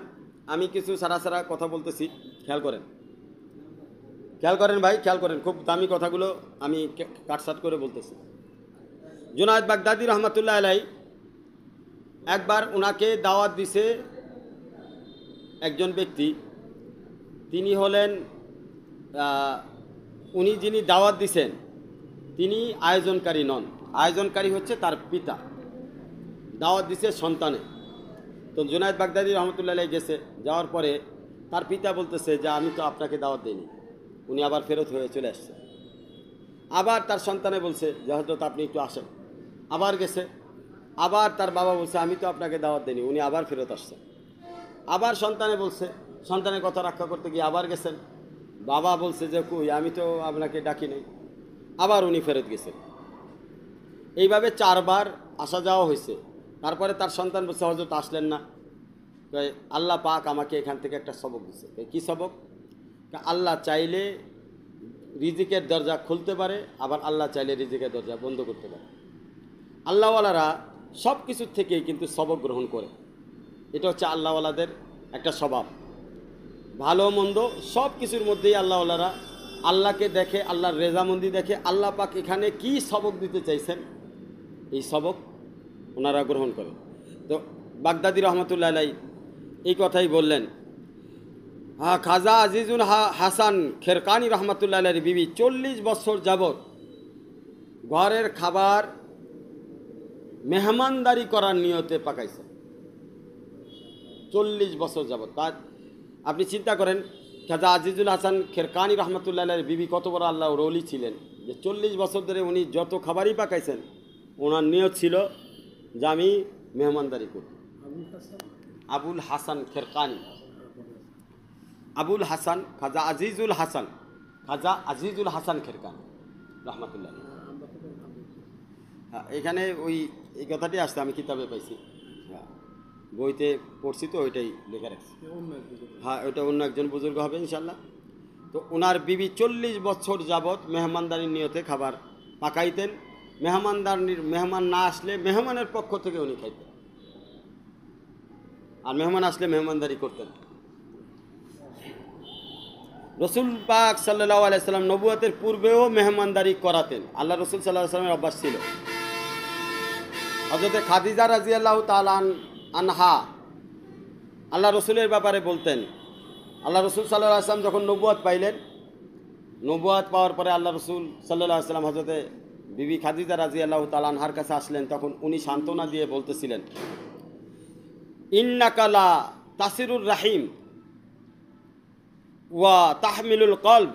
আমি কিছু সারা কথা বলতেছি, খেয়াল করেন ভাই, খেয়াল করেন, খুব দামি কথাগুলো আমি কাটসাট করে বলতেছি। জুনায়েদ বাগদাদি রহমাতুল্লাহ আলাইহি একবার ওনাকে দাওয়াত দিছে একজন ব্যক্তি, তিনি হলেন, উনি যিনি দাওয়াত দিছেন তিনি আয়োজনকারী নন, আয়োজনকারী হচ্ছে তার পিতা, দাওয়াত দিছে সন্তানে। তো জুনায়েদ বাগদাদি রহমতুল্লাহ আলাইহি গেছে, যাওয়ার পরে তার পিতা বলতেছে যে আমি তো আপনাকে দাওয়াত দিইনি। উনি আবার ফেরত হয়ে চলে আসছে। আবার তার সন্তানে বলছে যে হয়তো আপনি একটু আসেন, আবার গেছে। আবার তার বাবা বলছে আমি তো আপনাকে দাওয়াত দিইনি, উনি আবার ফেরত আসছেন। আবার সন্তানে বলছে, সন্তানের কথা রক্ষা করতে গিয়ে আবার গেছেন, বাবা বলছে যে কই, আমি তো আপনাকে ডাকি নাই, আবার উনি ফেরত গেছেন। এইভাবে 4 বার আসা যাওয়া হয়েছে। তারপরে তার সন্তান বলছে হযরত আসলেন না। আল্লাহ পাক আমাকে এখান থেকে একটা সবক দিছে। কি সবক? আল্লাহ চাইলে রিজিকের দরজা খুলতে পারে, আবার আল্লাহ চাইলে রিজিকের দরজা বন্ধ করতে পারে। আল্লাহওয়ালারা সব কিছুর থেকেই কিন্তু সবক গ্রহণ করে, এটা হচ্ছে আল্লাহওয়ালাদের একটা স্বভাব। ভালো মন্দ সব কিছুর মধ্যেই আল্লাহওয়ালারা আল্লাহকে দেখে, আল্লাহর রেজামন্দি দেখে, আল্লাহ পাক এখানে কি সবক দিতে চাইছেন এই সবক ওনারা গ্রহণ করে। তো বাগদাদি রহমতুল্লাহ আলাই এই কথাই বললেন। খাজা আজিজুল হাসান খেরকানি রহমতুল্লাহ আলাইয়ের বিবি 40 বছর যাবৎ ঘরের খাবার মেহমানদারি করার নিয়তে পাকাইছে। 40 বছর যাবৎ। তার আপনি চিন্তা করেন খাজা আজিজুল হাসান খেরকানি রহমতুল্লাহ আলাইয়ের বিবি কত বড় আল্লাহর ওলি ছিলেন, যে 40 বছর ধরে উনি যত খাবারই পাকাইছেন ওনার নিয়ত ছিল যে আমি মেহমানদারি করব। আবুল হাসান খেরকানি, আবুল হাসান খাজা আজিজুল হাসান খেরকানি রহমতুল্লাহ। হ্যাঁ, এখানে এই কথাটি আসছে, আমি কিতাবে পাইছি। হ্যাঁ, বইতে পড়ছি তো ওইটাই লেখা রাখছি। হ্যাঁ, ওইটা অন্য একজন বুজুর্গ হবে ইনশাল্লাহ। তো ওনার বিবি 40 বছর যাবৎ মেহমানদারির নিয়তে খাবার পাকাইতেন। মেহমান না আসলে মেহমানের পক্ষ থেকে উনি খাইতেন, আর মেহমান আসলে মেহমানদারি করতেন। রসুল পাক সাল্লাল্লাহু আলাইহি সাল্লাম নবুয়তের পূর্বেও মেহমানদারি করাতেন। আল্লাহ রসুল সাল্লাল্লাহু আলাইহি সাল্লামের অভ্যাস ছিল। হযরত খাদিজা রাদিয়াল্লাহু তাআলা আনহা আল্লাহ রসুলের ব্যাপারে বলতেন, আল্লাহ রসুল সাল্লাল্লাহু আলাইহি সাল্লাম যখন নবুয়ত পাইলেন, নবুয়ত পাওয়ার পরে আল্লাহ রসুল সাল্লাল্লাহু আলাইহি সাল্লাম হযরত বিবি খাদিজা রাদিয়াল্লাহু তাআলা আনহার কাছে আসলেন। তখন উনি সান্ত্বনা দিয়ে বলতেছিলেন, ইন্নাকা লা তাসিরুর রাহিম ওয়া তাহমিলুল কলব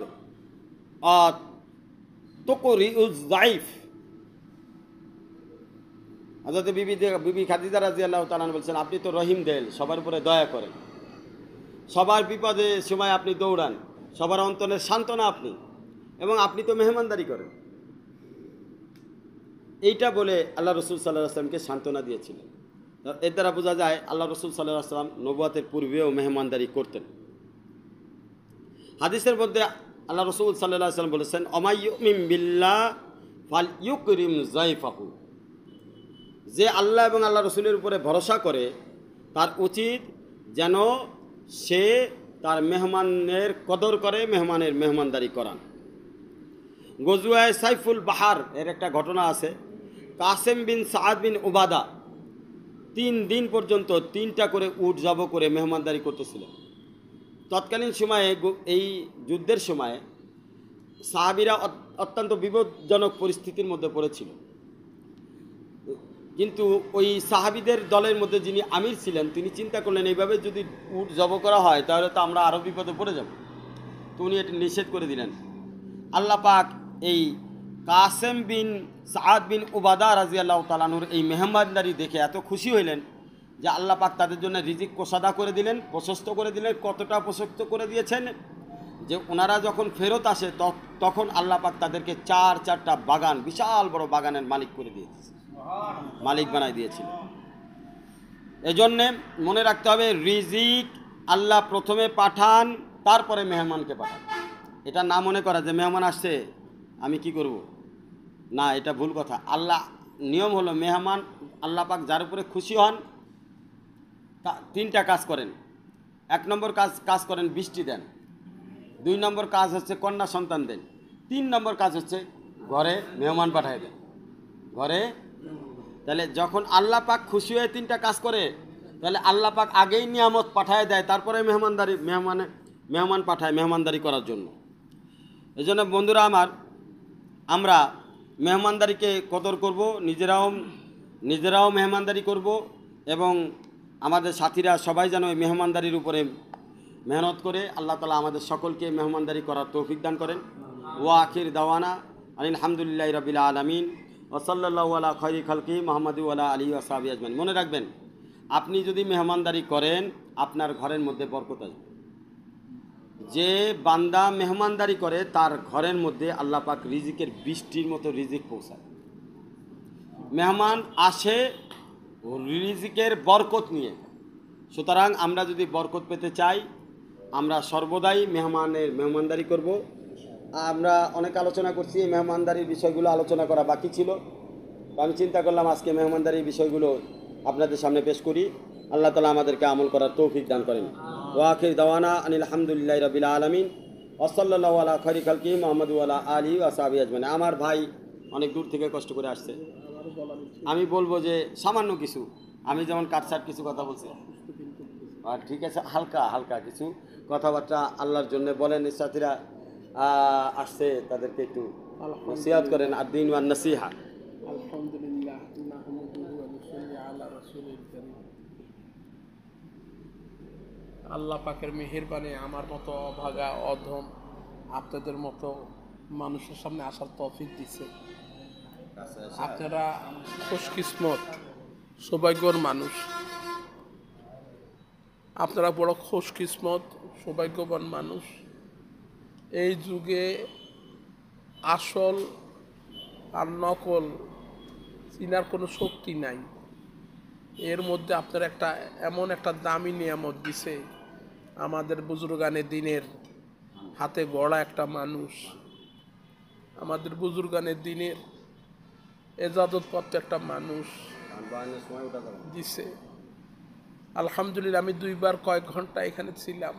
আর তুকরিউজ যায়িফ। হযরত বিবি খাদিজা রাদিয়াল্লাহু তাআলা বলছেন, আপনি তো রহিম দেল, সবার উপরে দয়া করেন, সবার বিপদে সময় আপনি দৌড়ান, সবার অন্তরের সান্ত্বনা আপনি, এবং আপনি তো মেহমানদারি করেন। এইটা বলে আল্লাহ রসুল সাল্লাল্লাহু আলাইহি ওয়াসাল্লামকে সান্ত্বনা দিয়েছিলেন। এর দ্বারা বোঝা যায় আল্লাহ রসুল সাল্লাল্লাহু আলাইহি ওয়াসাল্লাম নবুয়তের পূর্বেও মেহমানদারি করতেন। হাদিসের মধ্যে আল্লাহ রসুল সাল্লাল্লাহু আলাইহি ওয়াসাল্লাম বলেছেন, অমাইয়ুমিন বিল্লাহ ফালইউকরিম যায়ফাহু। যে আল্লাহ এবং আল্লাহ রসুলের উপরে ভরসা করে তার উচিত যেন সে তার মেহমানের কদর করে, মেহমানের মেহমানদারি করান। গজওয়ায়ে সাইফুল বাহার এর একটা ঘটনা আছে। কাসেম বিন সাদ বিন উবাদা 3 দিন পর্যন্ত 3টা করে উট জব করে মেহমানদারি করতেছিলেন। তৎকালীন সময়ে এই যুদ্ধের সময়ে সাহাবীরা অত্যন্ত বিপজ্জনক পরিস্থিতির মধ্যে পড়েছিল, কিন্তু ওই সাহাবীদের দলের মধ্যে যিনি আমির ছিলেন তিনি চিন্তা করলেন, এইভাবে যদি উট জব করা হয় তাহলে তো আমরা আরও বিপদে পড়ে যাব। তো উনি এটা নিষেধ করে দিলেন। আল্লাহ পাক এই কাসেম বিন সাদ বিন উবাদা রাদিয়াল্লাহু তাআলা আনহুর এই মেহমানদারি দেখে এত খুশি হইলেন যে আল্লাহ পাক তাদের জন্য রিজিক কোষাদা করে দিলেন, প্রশস্ত করে দিলেন। কতটা প্রশস্ত করে দিয়েছেন যে ওনারা যখন ফেরত আসে তখন আল্লাহ পাক তাদেরকে 4টা বাগান, বিশাল বড় বাগানের মালিক করে দিয়েছে, মালিক বানাই দিয়েছিল। এজন্যে মনে রাখতে হবে, রিজিক আল্লাহ প্রথমে পাঠান, তারপরে মেহমানকে পাঠান। এটা না মনে করা যে মেহমান আসছে আমি কি করব, না, এটা ভুল কথা। আল্লাহ নিয়ম হলো মেহমান আল্লাহ পাক যার উপরে খুশি হন 3টা কাজ করেন। 1 নম্বর কাজ করেন বৃষ্টি দেন, 2 নম্বর কাজ হচ্ছে কন্যা সন্তান দেন, 3 নম্বর কাজ হচ্ছে ঘরে মেহমান পাঠায় দেন। ঘরে তাহলে যখন আল্লাহ পাক খুশি হয়ে 3টা কাজ করে, তাহলে আল্লাহ পাক আগেই নিয়ামত পাঠায় দেয়, তারপরে মেহমান পাঠায় মেহমানদারি করার জন্য। এই জন্য বন্ধুরা আমার, আমরা মেহমানদারিকে কদর করব, নিজেরাও মেহমানদারি করব, এবং আমাদের সাথীরা সবাই যেন এই মেহমানদারির উপরে মেহনত করে আল্লাহ তাআলা আমাদের সকলকে মেহমানদারি করার তৌফিক দান করেন। ওয়া আখির দাওয়ানা আলহামদুলিল্লাহি রাব্বিল আলামিন ওয়া সাল্লাল্লাহু আলা খায়রি খালকি মুহাম্মাদি ওয়া আলা আলিহি ওয়া সাহবিহি আজমাইন। মনে রাখবেন, আপনি যদি মেহমানদারি করেন আপনার ঘরের মধ্যে বরকত আসবে। যে বান্দা মেহমানদারি করে তার ঘরের মধ্যে আল্লাহ পাক রিজিকের বৃষ্টির মতো রিজিক পৌঁছায়। মেহমান আসে রিজিকের বরকত নিয়ে। সুতরাং আমরা যদি বরকত পেতে চাই, আমরা সর্বদাই মেহমানদারি করব। আমরা অনেক আলোচনা করছি, এই মেহমানদারির বিষয়গুলো আলোচনা করা বাকি ছিল, তো আমি চিন্তা করলাম আজকে মেহমানদারির বিষয়গুলো আপনাদের সামনে পেশ করি। আল্লাহ তাআলা আমাদেরকে আমল করার তৌফিক দান করেন। ওয়া আখির দাওয়ানা আলহামদুলিল্লাহি রাব্বিল আলামিন ওয়া সাল্লাল্লাহু আলা খায়রি খালকি মুহাম্মাদি ওয়া আলা আলিহি ওয়া সাহবিহি আজমাইন। আমার ভাই অনেক দূর থেকে কষ্ট করে আসছে, আমি বলবো যে সামান্য কিছু আমি যেমন কাটছাট কিছু কথা বলছি, আর ঠিক আছে, হালকা হালকা কিছু কথাবার্তা আল্লাহর জন্য বলেন। সাথীরা আসছে, তাদেরকে একটু নসিহত করেন। আর দিন ওয়ান নসিহা। আলহামদুলিল্লাহ, নাহমাদুহু ওয়া নুসাল্লি আলা রাসূলিল কারীম। আল্লাহ পাকের মেহেরবানি আমার মতো অভাগা অধম আপনাদের মতো মানুষের সামনে আসার তৌফিক দিছে। আপনারা খুশকিসমত, সৌভাগ্যর মানুষ। আপনারা বড় খুশকিসমত, সৌভাগ্যবান মানুষ। এই যুগে আসল আর নকল চিনার কোনো শক্তি নাই। এর মধ্যে আপনার একটা এমন একটা দামি নিয়ামত দিছে, আমাদের বুজুর্গানে দিনের হাতে গড়া একটা মানুষ, আমাদের বুজুর্গানে দিনের এজাদতপ্রাপ্ত একটা মানুষ দিছে। আলহামদুলিল্লাহ, আমি 2 বার কয়েক ঘন্টা এখানে ছিলাম।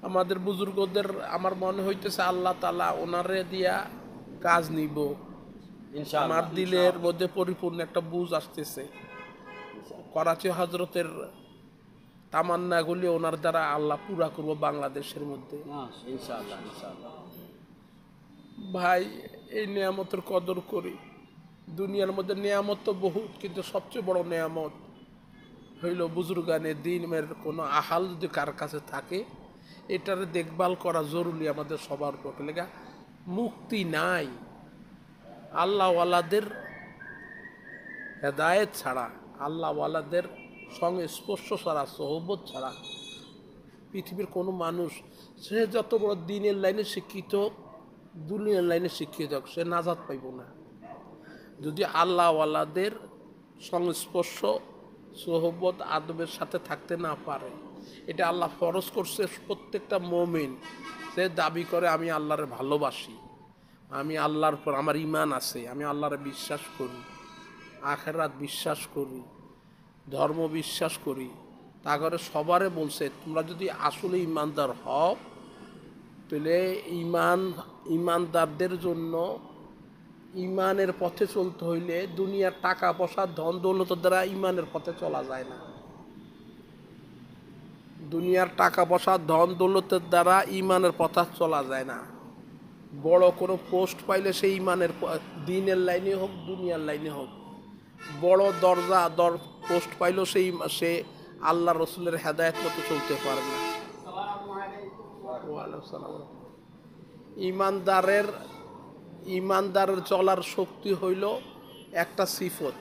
আমাদের বুজুর্গদের আমার মনে হইতেছে আল্লাহ তাআলা ওনারে দিয়া কাজ নিব। আমার দিলের মধ্যে পরিপূর্ণ একটা বুঝ আসতেছে। করাচি হজরতের তামান্নাগুলি ওনার দ্বারা আল্লাহ পুরা করবো বাংলাদেশের মধ্যে। ভাই, এই নিয়ামতের কদর করি। দুনিয়ার মধ্যে নিয়ামত তো বহুত, কিন্তু সবচেয়ে বড় নিয়ামত হইল বুজুর্গানে দিনের কোনো আহাল যদি কার কাছে থাকে, এটার দেখভাল করা জরুরি আমাদের সবার পক্ষে। লেগা মুক্তি নাই আল্লাহওয়ালাদের হেদায়েত ছাড়া, আল্লাহওয়ালাদের সঙ্গে স্পর্শ ছাড়া, সোহবত ছাড়া পৃথিবীর কোনো মানুষ, সে যত বড় দিনের লাইনে শিক্ষিত, দুনিয়ার লাইনে শিক্ষিত হোক, সে নাজাত পাইব না যদি আল্লাহওয়ালাদের সংস্পর্শ, সোহবত, আদবের সাথে থাকতে না পারে। এটা আল্লাহ ফরজ করছে প্রত্যেকটা মুমিন। সে দাবি করে আমি আল্লাহরে ভালোবাসি, আমি আল্লাহর পর আমার ঈমান আছে, আমি আল্লাহরে বিশ্বাস করি, আখিরাত বিশ্বাস করি, ধর্ম বিশ্বাস করি, তা করে সবারে বলছে তোমরা যদি আসলে ঈমানদার হও, তাহলে ঈমানদারদের জন্য ঈমানের পথে চলতে হইলে দুনিয়ার টাকা পয়সা ধন দৌলতের দ্বারা ঈমানের পথে চলা যায় না। দুনিয়ার টাকা পয়সা ধন দৌলতের দ্বারা ঈমানের পথে চলা যায় না। বড় কোনো পোস্ট পাইলে সেই ঈমানের দিনের লাইনে হোক, দুনিয়ার লাইনে হোক, বড় পোস্ট পাইলেও সে আল্লাহ রসুলের হেদায়েত মতো চলতে পারে না। ঈমানদারের চলার শক্তি হইল একটা সিফত।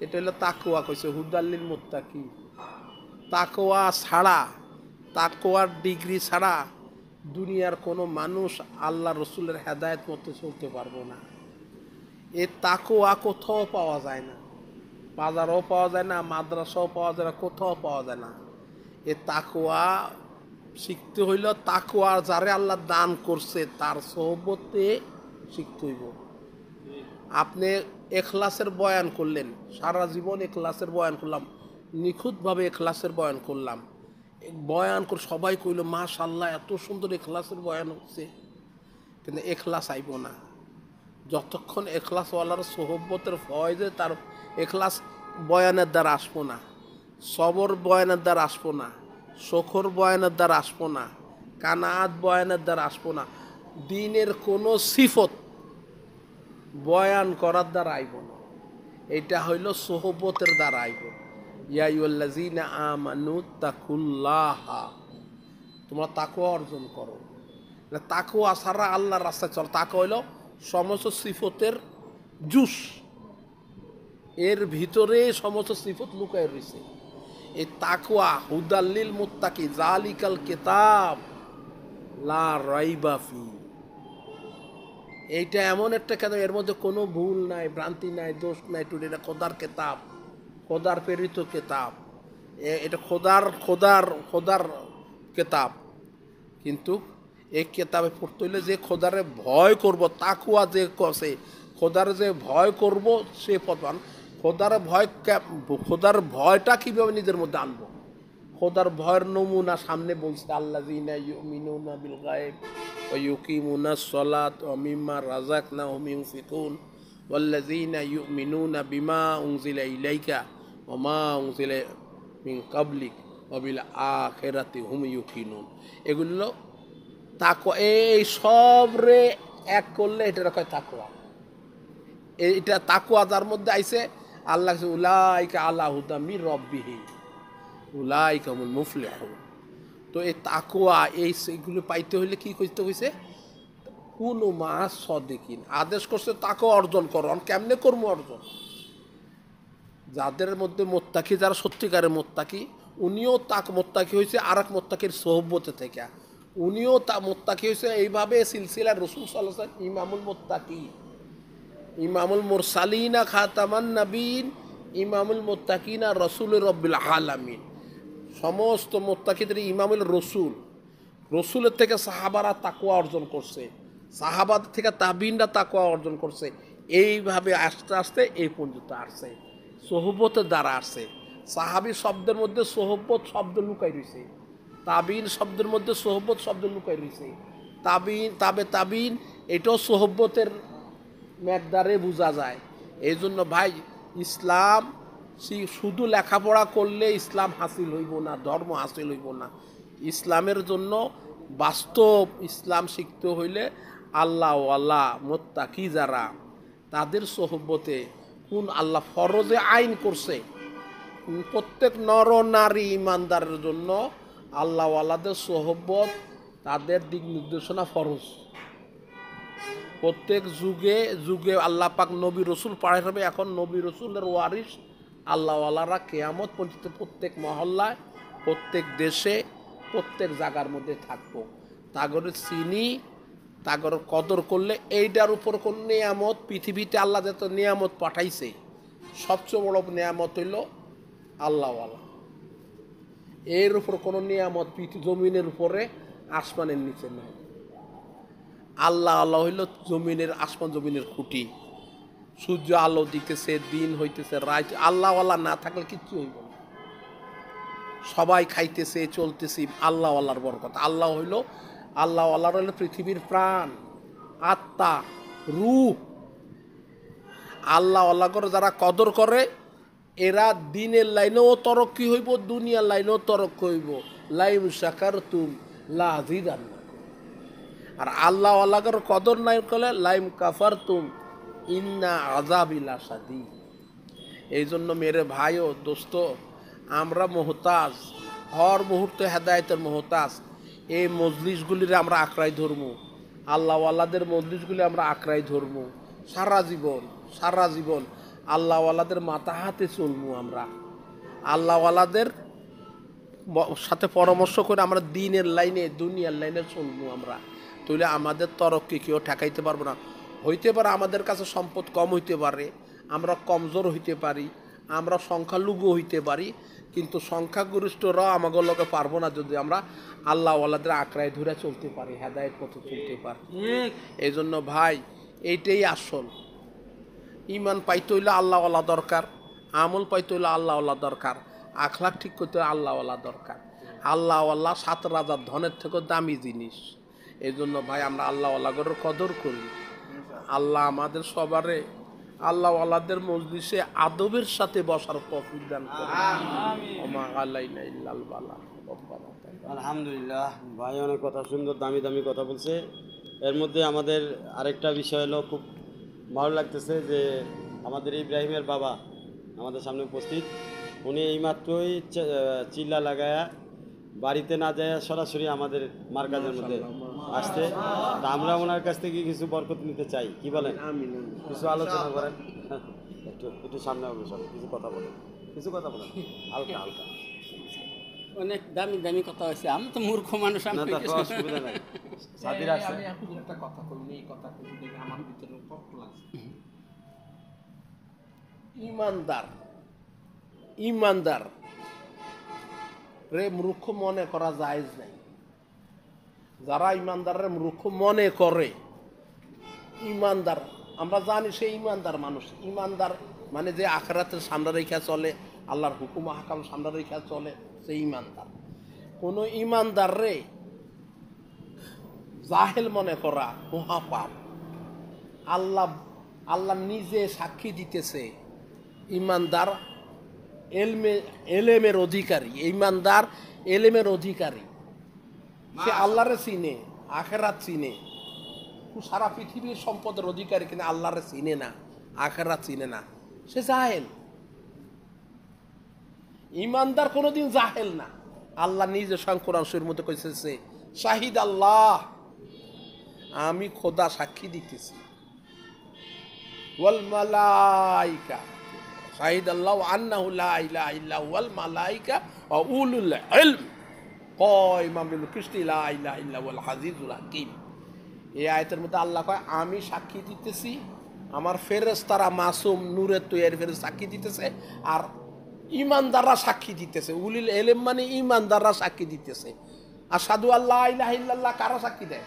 এটা হলো তাকওয়া। কইছে হুদাল্লিল মুত্তাকি। তাকওয়া ছাড়া, তাকওয়ার ডিগ্রি ছাড়া দুনিয়ার কোনো মানুষ আল্লাহ রসুলের হেদায়েত মতো চলতে পারবো না। এ তাকওয়া কোথাও পাওয়া যায় না, বাজারও পাওয়া যায় না, মাদ্রাসাও পাওয়া যায় না, কোথাও পাওয়া যায় না। এ তাকওয়া শিখতে হইল, তাকওয়া যারে আল্লাহ দান করছে তার সোহবতে শিখতে হইব। আপনি এখলাসের বয়ান করলেন, সারা জীবন এখলাসের বয়ান করলাম, নিখুঁতভাবে এখলাসের বয়ান করলাম, বয়ান করে সবাই কইল মাশাআল্লাহ এত সুন্দর এখলাসের বয়ান হচ্ছে, কিন্তু এখলাস আইব না যতক্ষণ এখলাসওয়ালার সোহবতের ফয়েজে তার এখলাস বয়ানের দ্বারা আসবো না, সবর বয়ানের দ্বারা আসবো না, শখর বয়ানের দ্বারা আসবো না, কানাত বয়ানের দ্বারা আসবো না, দিনের কোনো সিফত বয়ান করার দ্বারা আইব না। এটা হইল সোহবতের দ্বারা আইব। ইয়া আইয়ুহাল্লাযীনা আমানু তাকুল্লাহা, তোমরা তাকওয়া অর্জন করো। তাকওয়া ছাড়া আল্লাহর রাস্তায় চল। তাকওয়া হইল সমস্ত সিফতের জুস, এর ভিতরে সমস্ত সিফত লুকায় রয়েছে। এই তাকওয়া হুদাল্লিল মুত্তাকি, জালিকাল কিতাব লা রাইবা ফি। এইটা এমন একটা কেন, এর মধ্যে কোনো ভুল নাই, ভ্রান্তি নাই, দোষ নাই, টুটি। এটা খোদার কেতাব, খোদার প্রেরিত কেতাব, এটা খোদার কেতাব। কিন্তু এই কেতাবে পড়তে হইলে যে খোদারে ভয় করব, তাকওয়া যে কষে খোদার যে ভয় করব সে পথবান। খোদার ভয়টা কীভাবে নিজের মধ্যে আনবো? খোদার ভয়ের নমুনা সামনে বলছে, আল্লাযীনা ইউমিনুনা বিল গায়ব ওয়া ইউকিমুনাস সালাত ওয়া মিম্মা রাযাকনাহুম ইউনফিকুন ওয়াল্লাযীনা ইউমিনুনা বিমা উনজিলা ইলাইকা ওয়া মা উনজিলা মিন ক্বাবলিক ওয়া বিল আখিরাতি হুম ইউকিনুন। এগুলো তাকওয়া, এই সব রে এক করলে এটা কয় তাকওয়া। এটা তাকওয়া যার মধ্যে আইছে, আল্লাহ উলাইকা আলা হুদা মির রাব্বিহিম উলাইকা হুমুল মুফলিহুন। তো এই তাকওয়া এইগুলো পাইতে হইলে কি করতে হইছে? কুনু মা সদিকিন, আদেশ করছে তাকওয়া অর্জন করো। কেমনে করবো অর্জন? যাদের মধ্যে মোত্তাকি, যারা সত্যিকারের মোত্তাকি, উনিও মোত্তাকি হয়েছে আর এক মোত্তাকির সোহবতে থেকে। উনিও মোত্তাকি হয়েছে এইভাবে সিলসিলা রাসূল সাল্লাল্লাহু আলাইহি ওয়াসাল্লাম ইমামুল মোত্তাকি, ইমামুল মুরসালিনা খাতামান নবীন, ইমামুল মুত্তাকিনা রাসূলুর রাব্বিল আলামিন। সমস্ত মোত্তাকিদের ইমামুল রসুল। রসুলের থেকে সাহাবারা তাকওয়া অর্জন করছে, সাহাবাদের থেকে তাবিনরা তাকওয়া অর্জন করছে। এইভাবে আস্তে আস্তে এই পর্যন্ত আসছে, সোহবতের দ্বারা আসছে। সাহাবী শব্দের মধ্যে সোহবত শব্দ লুকাই রয়েছে, তাবিন শব্দের মধ্যে সোহবত শব্দ লুকাই রয়েছে। তাবিন এটাও সোহবতের মেকদারে বোঝা যায়। এই জন্য ভাই, ইসলাম শুধু লেখাপড়া করলে ইসলাম হাসিল হইব না, ধর্ম হাসিল হইব না। ইসলামের জন্য বাস্তব ইসলাম শিখতে হইলে আল্লাহ মোত্তাকি যারা, তাদের সোহবতে কোন আল্লাহ ফরজে আইন করছে, প্রত্যেক নর নারী ইমানদারের জন্য আল্লাহওয়ালাদের সোহবত, তাদের দিক নির্দেশনা ফরজ। প্রত্যেক যুগে যুগে আল্লাহ পাক নবী রসুল পাঠাবে। এখন নবী রসুলের ওয়ারিস আল্লাহওয়ালারা কিয়ামত পর্যন্ত প্রত্যেক মহল্লায়, প্রত্যেক দেশে, প্রত্যেক জায়গার মধ্যে থাকবো। তাগরে চিনি, তাগর কদর করলে এইটার উপর কোন নিয়ামত পৃথিবীতে আল্লাহ যত নিয়ামত পাঠাইছে, সবচেয়ে বড় নিয়ামত হইল আল্লাহওয়ালা। এর উপর কোনো নিয়ামত জমিনের উপরে আসমানের নিচে নেই। আল্লাহ হইল জমিনের, আসমান জমিনের খুঁটি। সূর্য আলো দিতেছে, দিন হইতেছে, রাত। আল্লাহওয়ালা না থাকলে কিচ্ছু হইব না। সবাই খাইতেছে, চলতেছি, আল্লাহওয়ালার বরকত। আল্লাহওয়ালার হইল পৃথিবীর প্রাণ, আত্মা, রূহ। আল্লাহওয়ালা করে যারা কদর করে, এরা দিনের লাইনেও তরক্কি হইব, দুনিয়ার লাইনেও তরক্কি হইব। লাইম শাকারতুম লাযিদান্নাকুম। আর আল্লাহওয়ালার কদর নাই করলে লাইম কাফারতুম ইন্না আযাবি লাশাদীদ। এই জন্য মেরে ভাই ও দোস্ত, আমরা মুহতাজ, হর মুহূর্তে হেদায়েতের মুহতাজ। এই মজলিসগুলির আমরা আঁকড়াই ধরবো, আল্লাহওয়ালাদের মজলিসগুলি আমরা আঁকড়াই ধরবো সারা জীবন। আল্লাহওয়ালাদের মাথা হাতে চলবো আমরা, আল্লাহওয়ালাদের সাথে পরামর্শ করে আমরা দিনের লাইনে, দুনিয়ার লাইনে চলবো আমরা। তাহলে আমাদের তরক্কি কেউ ঠেকাইতে পারবো না। হইতে পারে আমাদের কাছে সম্পদ কম হইতে পারে, আমরা কমজোর হইতে পারি, আমরা সংখ্যালঘু হইতে পারি, কিন্তু সংখ্যাগরিষ্ঠরাও আমাদের লোকে পারবো না যদি আমরা আল্লাহওয়ালাদের আঁকড়ায় ধরে চলতে পারি, হেদায়েত পথে চলতে পারি। এই জন্য ভাই, এইটাই আসল। ইমান পাইতে হইলে আল্লাহওয়ালা দরকার, আমল পাইতে হইলে আল্লাহওয়ালা দরকার, আখলাক ঠিক করতে হলে আল্লাহওয়ালা দরকার। আল্লাহওয়ালা 7 রাজার ধনের থেকেও দামি জিনিস। এই জন্য ভাই, আমরা আল্লাহওয়ালাদের কদর করি। আল্লাহ আমাদের সবারে আল্লাহওয়ালাদের মজলিসে আদবের সাথে বসার তৌফিক দান করেন। আলহামদুলিল্লাহ, ভাই অনেক কথা, সুন্দর দামি দামি কথা বলছে। এর মধ্যে আমাদের আরেকটা বিষয় হলো, খুব ভালো লাগতেছে যে আমাদের ইব্রাহিমের বাবা আমাদের সামনে উপস্থিত। উনি এইমাত্রই চিল্লা লাগায়া, বাড়িতে না যায় সরাসরি আমাদের মার্কাজের মধ্যে আসতে। তা আমরা ওনার কাছ থেকে কিছু বরকত নিতে চাই। কি বলেন? কিছু আলোচনা করেন, একটু সামনে হবে, সব কিছু কথা বলেন, হালকা। অনেক দামি দামি কথা হয়েছে। আমি তো মূর্খ মানুষ, আমি অসুবিধা নাই। সাদির আসছে। একটা কথা কই, এই কথা কই দেখে আমার ভিতরে কষ্ট লাগছে। ইমানদার রে মূর্খ মনে করা জায়েজ নাই। যারা ইমানদারের মূর্খ মনে করে, ইমানদার আমরা জানি সে ইমানদার মানুষ। ইমানদার মানে যে আখিরাতের সামনে রেখা চলে, আল্লাহর হুকুম হাকাম সামনে রেখা চলে, সে ইমানদার। কোন ইমানদার রে জাহেল মনে করা মহাপাপ। আল্লাহ আল্লাহ নিজে সাক্ষী দিতেছে ইমানদার এলেমের অধিকারী, ইমানদার এলেমের অধিকারী, সে আল্লাহরে চিনে, আখেরাত চিনে। সারা পৃথিবীর সম্পদের অধিকারী কিন্তু আল্লাহরে চিনে না, আখেরাত চিনে না, সে জাহেল। ইমানদার কোনোদিন জাহেল না। আল্লাহ নিজে স্বয়ং কোরআন শরীফের মধ্যে কইতেছে, শাহিদ আল্লাহ, আমি খোদা সাক্ষী দিতেছি, ওয়াল মালাইকা, শাহিদ আল্লাহ আন্নাহু লা ইলাহা ইল্লা হুয়াল মালাইকা ওয়া উলুল ইলম কায়িমান বিল কিসতি লা ইলাহা ইল্লা হুয়াল আজিজুল হাকীম। এই আয়াতের মধ্যে আল্লাহ কয়, আমি সাক্ষী দিতেছি, আমার ফেরেশতারা মাসুম নূরের তৈরি ফেরেশতা সাক্ষী দিতেছে, আর ইমানদাররা সাক্ষী দিতেছে। উলিল ইলম মানে ইমানদাররা সাক্ষী দিতেছে। আশহাদু আল্লা ইলাহা ইল্লাল্লাহ কারা সাক্ষী দেয়?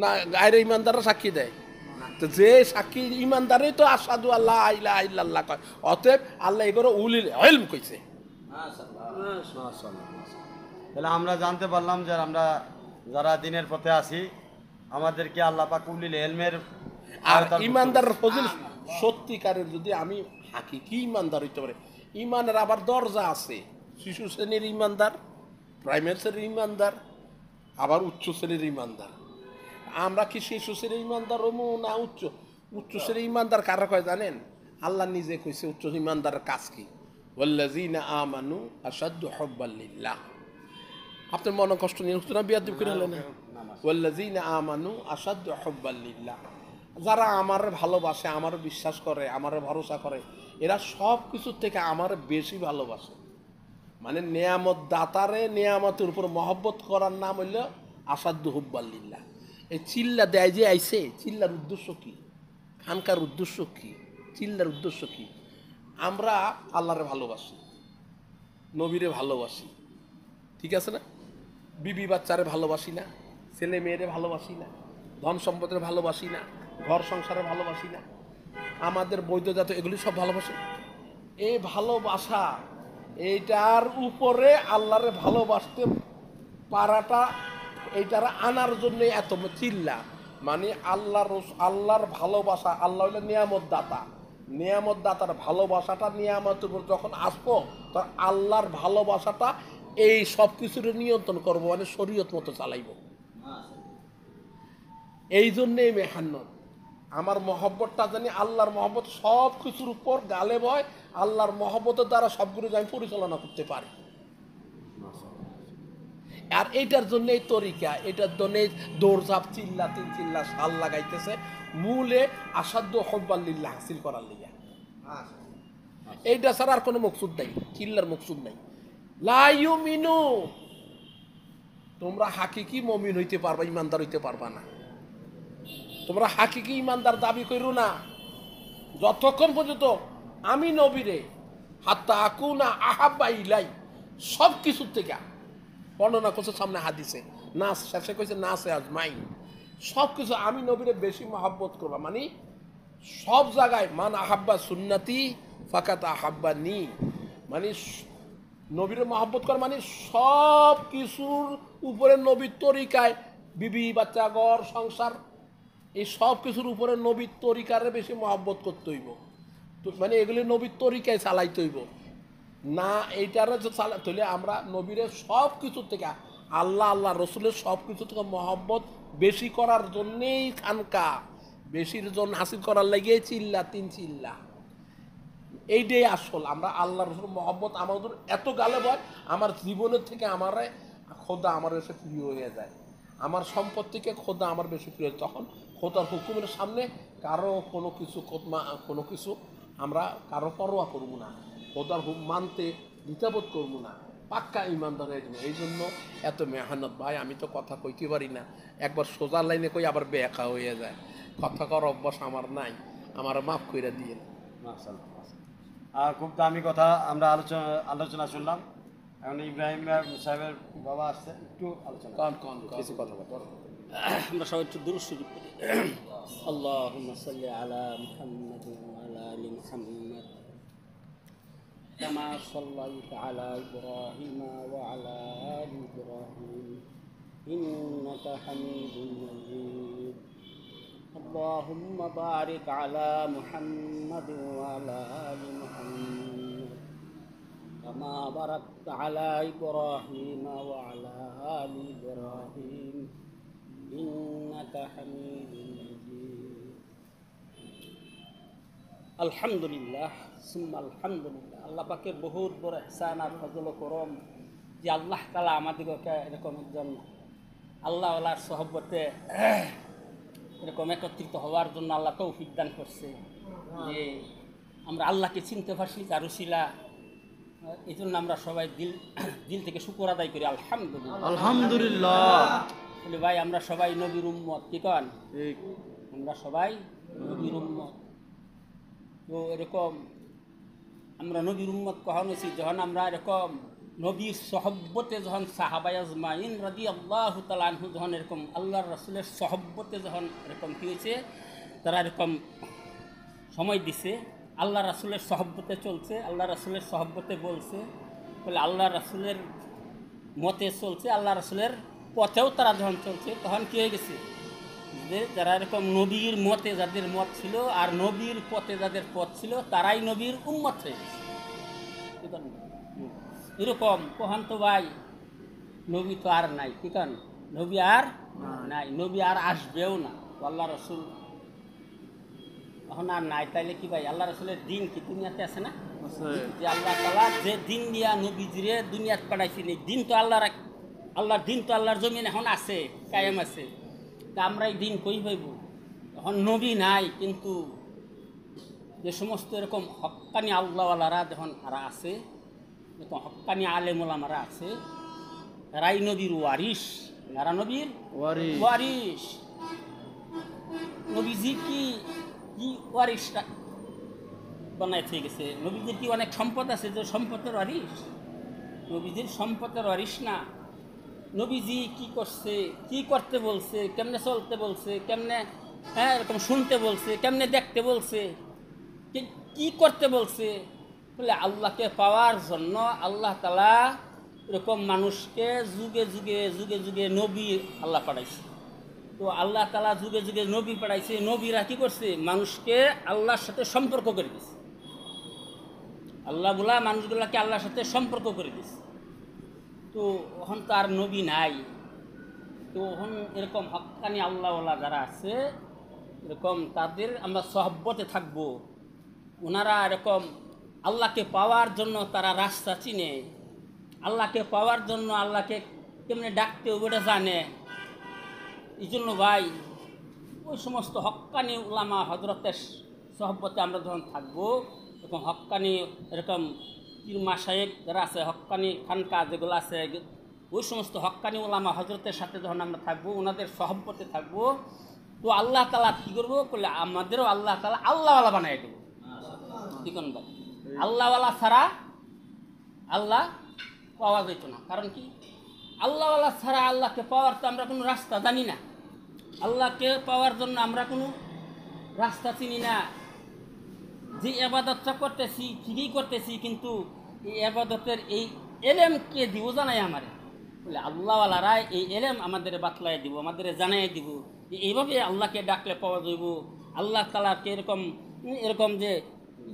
না, গায়রে ইমানদাররা সাক্ষী দেয়। তো যে সাক্ষী ইমানদারই তো আশহাদু আল্লা ইলাহা ইল্লাল্লাহ কয়। অতএব আল্লাহ এগুলো উলিল ইলম কইছে। তাহলে আমরা জানতে পারলাম যে আমরা যারা দিনের পথে আছি, আমাদেরকে আল্লাহ পাক উলিল ইলমের আর ইমানদারের ফজিল সত্যিকারের যদি আমি হাকিকি ইমানদার হইতে পারে। ইমানের আবার দরজা আছে, শিশু শ্রেণীর ইমানদার, প্রাইমারি শ্রেণীর ইমানদার, আবার উচ্চ শ্রেণীর ইমানদার। আমরা কি শিশু শ্রেণীর ইমানদার হমু না উচ্চ শ্রেণীর ইমানদার কারা কয় জানেন? আল্লাহ নিজে কইছে উচ্চ ইমানদারের কাজ কি, ওয়াল্লাযীনা আমানু আশাদ্দু হুব্বাল লিল্লাহ। আপনার মনে কষ্ট নিয়ে না বিয়াদব করে হলো না? ওয়াল্লাযীনা আমানু আশাদ্দু হুব্বাল লিল্লাহ, যারা আমার ভালোবাসে, আমার বিশ্বাস করে, আমার ভরসা করে, এরা সব কিছুর থেকে আমার বেশি ভালোবাসে। মানে নেয়ামত দাতারে নেয়ামতের উপর মহব্বত করার নাম হইল আসাদ্দু হুব্বাল লিল্লাহ। এই চিল্লা দেয় যে আইছে, চিল্লার উদ্দেশ্য কি? খানকার উদ্দেশ্য কি? চিল্লার উদ্দেশ্য কি? আমরা আল্লাহরে ভালোবাসি, নবীরে ভালোবাসি, ঠিক আছে না? বিবি বাচ্চারে ভালোবাসি না, ছেলে মেয়েরে ভালোবাসি না, ধন সম্পদের ভালোবাসি না, ঘর সংসারে ভালোবাসি না, আমাদের বৈধজাত এগুলি সব ভালোবাসে। এই ভালোবাসা, এইটার উপরে আল্লাহরে ভালোবাসতে পারাটা, এইটার আনার জন্য এত চিল্লা। মানে আল্লাহর ভালোবাসা, আল্লাহ হইলে নিয়ামত দাতা, নিয়ামত দাতার ভালোবাসাটা নিয়ামতের উপর যখন আসবো, তখন আল্লাহর ভালোবাসাটা এই সব কিছুর নিয়ন্ত্রণ করবো, মানে শরীয়ত মতো চালাইব। এই জন্যেই মেহান্নত, আমার মহব্বতটা জানি আল্লাহর মহব্বত সব কিছুর উপর গালেব হয়, আল্লাহর মহব্বতের দ্বারা সবগুলো আমি পরিচালনা করতে পারি। আর এইটার জন্য এই তরিকা, এটার জন্য দৌড়ঝাপ, চিল্লা শাল লাগাইতেছে, মূলে আসাদ্দু হুব্বাল লিল্লাহ হাসিল করার লিগা। এইটা ছাড়া আর কোনো মকসুদ নাই, চিল্লার মকসুদ নাই। লা ইউমিনু, তোমরা হাকিকি মুমিন হইতে পারবা, ইমানদার হইতে পারবা না। তোমরা হাকিকি ইমানদার দাবি করো না যতক্ষণ পর্যন্ত আমি নবীরে হাত্তা আকুনা আহাব্বা ইলাই, সব কিছুর থেকে বর্ণনা করছে সামনে হাদিসে, নাস শেষে কইছে নাসে আজমাইন, সব কিছু আমি নবীরে বেশি মহব্বত করবা। মানে সব জায়গায় মান আহাব্বা সুন্নতি ফাকাত আহাব্বা নি, মানে নবীরে মহব্বত করা মানে সব কিছুর উপরে নবীর তরিকায়, বিবি বাচ্চা ঘর সংসার, এই সব কিছুর উপরে নবীর তরিকারে বেশি মহব্বত করতে হইব। মানে এগুলি নবীর তরিকায় চালাইতে হইব না, এইটারে যে চালাতে হইলে আমরা নবীরে সব কিছুর থেকে, আল্লাহ রসুলের সব কিছু থেকে মহব্বত বেশি করার জন্যেই খানকা, বেশির জন্য হাসিল করার লাগে চিল্লা চিল্লা, এইটাই আসল। আমরা আল্লাহ রসুল মহব্বত আমাদের এত গালে হয়, আমার জীবনের থেকে আমার খোদা আমার এসে প্রিয় হয়ে যায়, আমার সম্পদ থেকে খোদা আমার বেশি প্রিয়। তখন খোদার হুকুমের সামনে কারো কোনো কিছু আমরা কারো পরোয়া করবো না, খোদার হুকুম মানতে দ্বিধাবোধ করবো না, পাক্কা ইমানদার হয়ে যাবে। এই জন্য এত মেহনত। ভাই আমি তো কথা কইতে পারি না, একবার সোজা লাইনে কই আবার বেকা হয়ে যায়, কথা কর অভ্যাস আমার নাই, আমার মাফ করে দিয়ে। খুব দামি কথা আমরা আলোচনা শুনলাম। এখন ইব্রাহিম সাহেবের বাবা আসছে, একটু আলোচনা কিছু কথা বলবো। আমরা সবাই একটু দুরূদ শরীফ পড়ি। আল্লাহুম্মা সাল্লি আলা মুহাম্মাদ ওয়া আলা আলি মুহাম্মাদ কামা সাল্লাইতা আলা ইব্রাহিম ওয়া আলা আলি ইব্রাহিম ইন্নাকা হামিদুম মাজিদ। اللهم بارك على محمد وعلى آل محمد كما باركت على إبراهيم وعلى آل إبراهيم إنك حميد مجيد আলহামদুলিল্লাহ সুম্মা আলহামদুলিল্লাহ। আল্লাহ পাকের বহুত বড় ইহসান আর ফজল ও করম যে আল্লাহ তাআলা আমাদিগকে এরকম একজন আল্লাহওয়ালার সহবতে এরকম একত্রিত হওয়ার জন্য আল্লাহ তৌফিক দান করছে, যে আমরা আল্লাহকে চিনতে পারছি তার উসিলা। এই জন্য আমরা সবাই দিল থেকে শুকর আদায় করি আলহামদুলিল্লাহ। আলহামদুলিল্লাহ। বলে ভাই আমরা সবাই নবীর উম্মত, কি কন? আমরা সবাই নবীর উম্মত। তো এরকম আমরা নবীর উম্মত কখন হয়েছি যখন আমরা এরকম নবীর সহব্বতে, যখন সাহাবায়ে আজমাইন রাদিয়াল্লাহু তাআলা আনহু যখন এরকম আল্লাহর রাসূলের সহব্বতে যখন এরকম কী হয়েছে, তারা এরকম সময় দিছে, আল্লাহ রাসূলের সহব্বতে চলছে, আল্লাহ রাসূলের সহব্বতে বলছে, বলে আল্লাহ রাসূলের মতে চলছে, আল্লাহ রাসূলের পথেও তারা যখন চলছে, তখন কী হয়ে গেছে যে যারা এরকম নবীর মতে যাদের মত ছিল আর নবীর পথে যাদের পথ ছিল তারাই নবীর উম্মত হয়ে গেছে। এরকম কখন তো ভাই নবী তো আর নাই, কি কারণ নবী আর নাই, নবী আর আসবেও না। আল্লাহ রসুল এখন আর নাই, তাইলে কি ভাই আল্লাহ রসুলের দিন কি দুনিয়াতে আছে না? যে আল্লাহ তাআলা যে দিন দিয়া নবীজিরে দুনিয়াতে পাঠাইছেন, এই দিন তো আল্লাহর দিন তো আল্লাহর জমিন এখন আছে, কায়েম আছে। তা আমরা এই দিন কই পাইব? এখন নবী নাই, কিন্তু যে সমস্ত এরকম হক্কানি আল্লাহওয়ালারা যখন তারা আছে, এরকম হক্কানি আলেম ওলামারা আছে, তারাই নবীর ওয়ারিস। যারা নবীর ওয়ারিস, নবীজি কি ওয়ারিসটা বানায় থেকে গেছে? নবীজির কি অনেক সম্পদ আছে যে সম্পদের ওয়ারিস? নবীজির সম্পদের ওয়ারিস না। নবীজি কি করছে, কি করতে বলছে, কেমনে চলতে বলছে, কেমনে এরকম শুনতে বলছে, কেমনে দেখতে বলছে, কি করতে বলছে, বলে আল্লাহকে পাওয়ার জন্য আল্লাহ তাআলা এরকম মানুষকে যুগে যুগে যুগে যুগে নবী আল্লাহ পাঠাইছে। তো আল্লাহ তাআলা যুগে যুগে নবী পাঠাইছে, নবীরা কি করছে? মানুষকে আল্লাহর সাথে সম্পর্ক করে দিয়েছে। আল্লাহ বলা মানুষগুলাকে আল্লাহর সাথে সম্পর্ক করে দিয়েছে। তো এখন তো আর নবী নাই, তো এখন এরকম হক্কানি আল্লাহওয়ালা যারা আছে এরকম তাদের আমরা সহব্বতে থাকবো। ওনারা এরকম আল্লাহকে পাওয়ার জন্য তারা রাস্তা চিনে, আল্লাহকে পাওয়ার জন্য আল্লাহকে কেমনে ডাকতে ওটা জানে। এই জন্য ভাই ওই সমস্ত হক্কানি উলামা হজরতের সহব্বতে আমরা যখন থাকবো, এরকম হক্কানি এরকম পীর মাশায়েখ যারা আছে, হক্কানি খানকা যেগুলো আছে, ওই সমস্ত হক্কানি উলামা হজরতের সাথে যখন আমরা থাকবো, ওনাদের সহব্বতে থাকবো, তো আল্লাহ তাআলা কী করবো বলে আমাদেরও আল্লাহ তাআলা আল্লাহওয়ালা বানাই দেবো। কি কোন ভাই আল্লাহওয়ালা ছাড়া আল্লাহ পাওয়া যেত না। কারণ কি আল্লাহওয়ালা ছাড়া আল্লাহকে পাওয়ার তো আমরা কোনো রাস্তা জানি না। আল্লাহকে পাওয়ার জন্য আমরা কোনো রাস্তা চিনি না। যে ইবাদতটা করতেছি ঠিকই করতেছি, কিন্তু এই ইবাদতের এই এলেম কে দিব জানাই আমারে, বলে আল্লাহওয়ালারা এই এলেম আমাদের বাতলাই দিব, আমাদের জানাই দিব এইভাবে আল্লাহকে ডাকলে পাওয়া যাইব। আল্লাহ তাআলাকে এরকম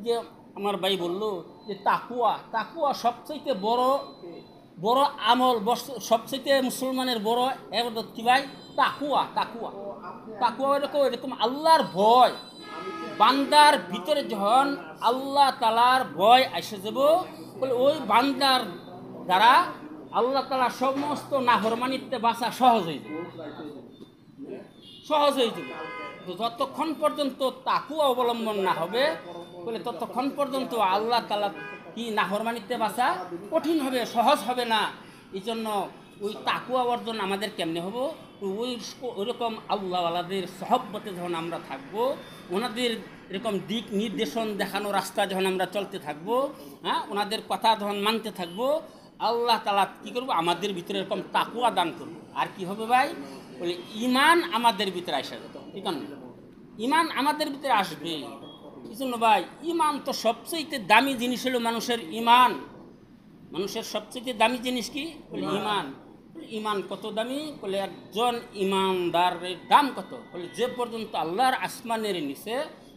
যে আমার ভাই বললো যে তাকুয়া সবচেয়ে বড় আমল, সবচেয়ে মুসলমানের বড় ইবাদত কি ভাই? তাকুয়া এরকম আল্লাহর ভয়। বান্দার ভিতরে যখন আল্লাহ তাআলার ভয় আসে যাব, বলে ওই বান্দার দ্বারা আল্লাহ তাআলা সমস্ত নাফরমানিতে বাঁচা সহজ হয়ে যাবে। তো যতক্ষণ পর্যন্ত তাকুয়া অবলম্বন না হবে, বলে ততক্ষণ পর্যন্ত আল্লাহ তাআলা কি নাফরমানিতে বাঁচা কঠিন হবে, সহজ হবে না। এই জন্য ওই তাকুয়া অর্জন আমাদের কেমনে হবো? ওইরকম আল্লাহওয়ালাদের সহব্বতে যখন আমরা থাকবো, ওনাদের এরকম দিক নির্দেশন দেখানো রাস্তা যখন আমরা চলতে থাকবো, ওনাদের কথা যখন মানতে থাকবো, আল্লাহ তাআলা কী করবো? আমাদের ভিতরে এরকম তাকুয়া দান করবো। আর কি হবে ভাই? বলে ঈমান আমাদের ভিতরে আসা যেত। ঠিক না? ঈমান আমাদের ভিতরে আসবে। এই জন্য ভাই ঈমান তো সবচেয়ে দামি জিনিস হলো মানুষের ঈমান। মানুষের সবচেয়ে দামি জিনিস কি? বলে ঈমান। ইমান কত দামি? বলে একজন ইমানদারের দাম কত? বলে যে পর্যন্ত আল্লাহর আসমানের নিচে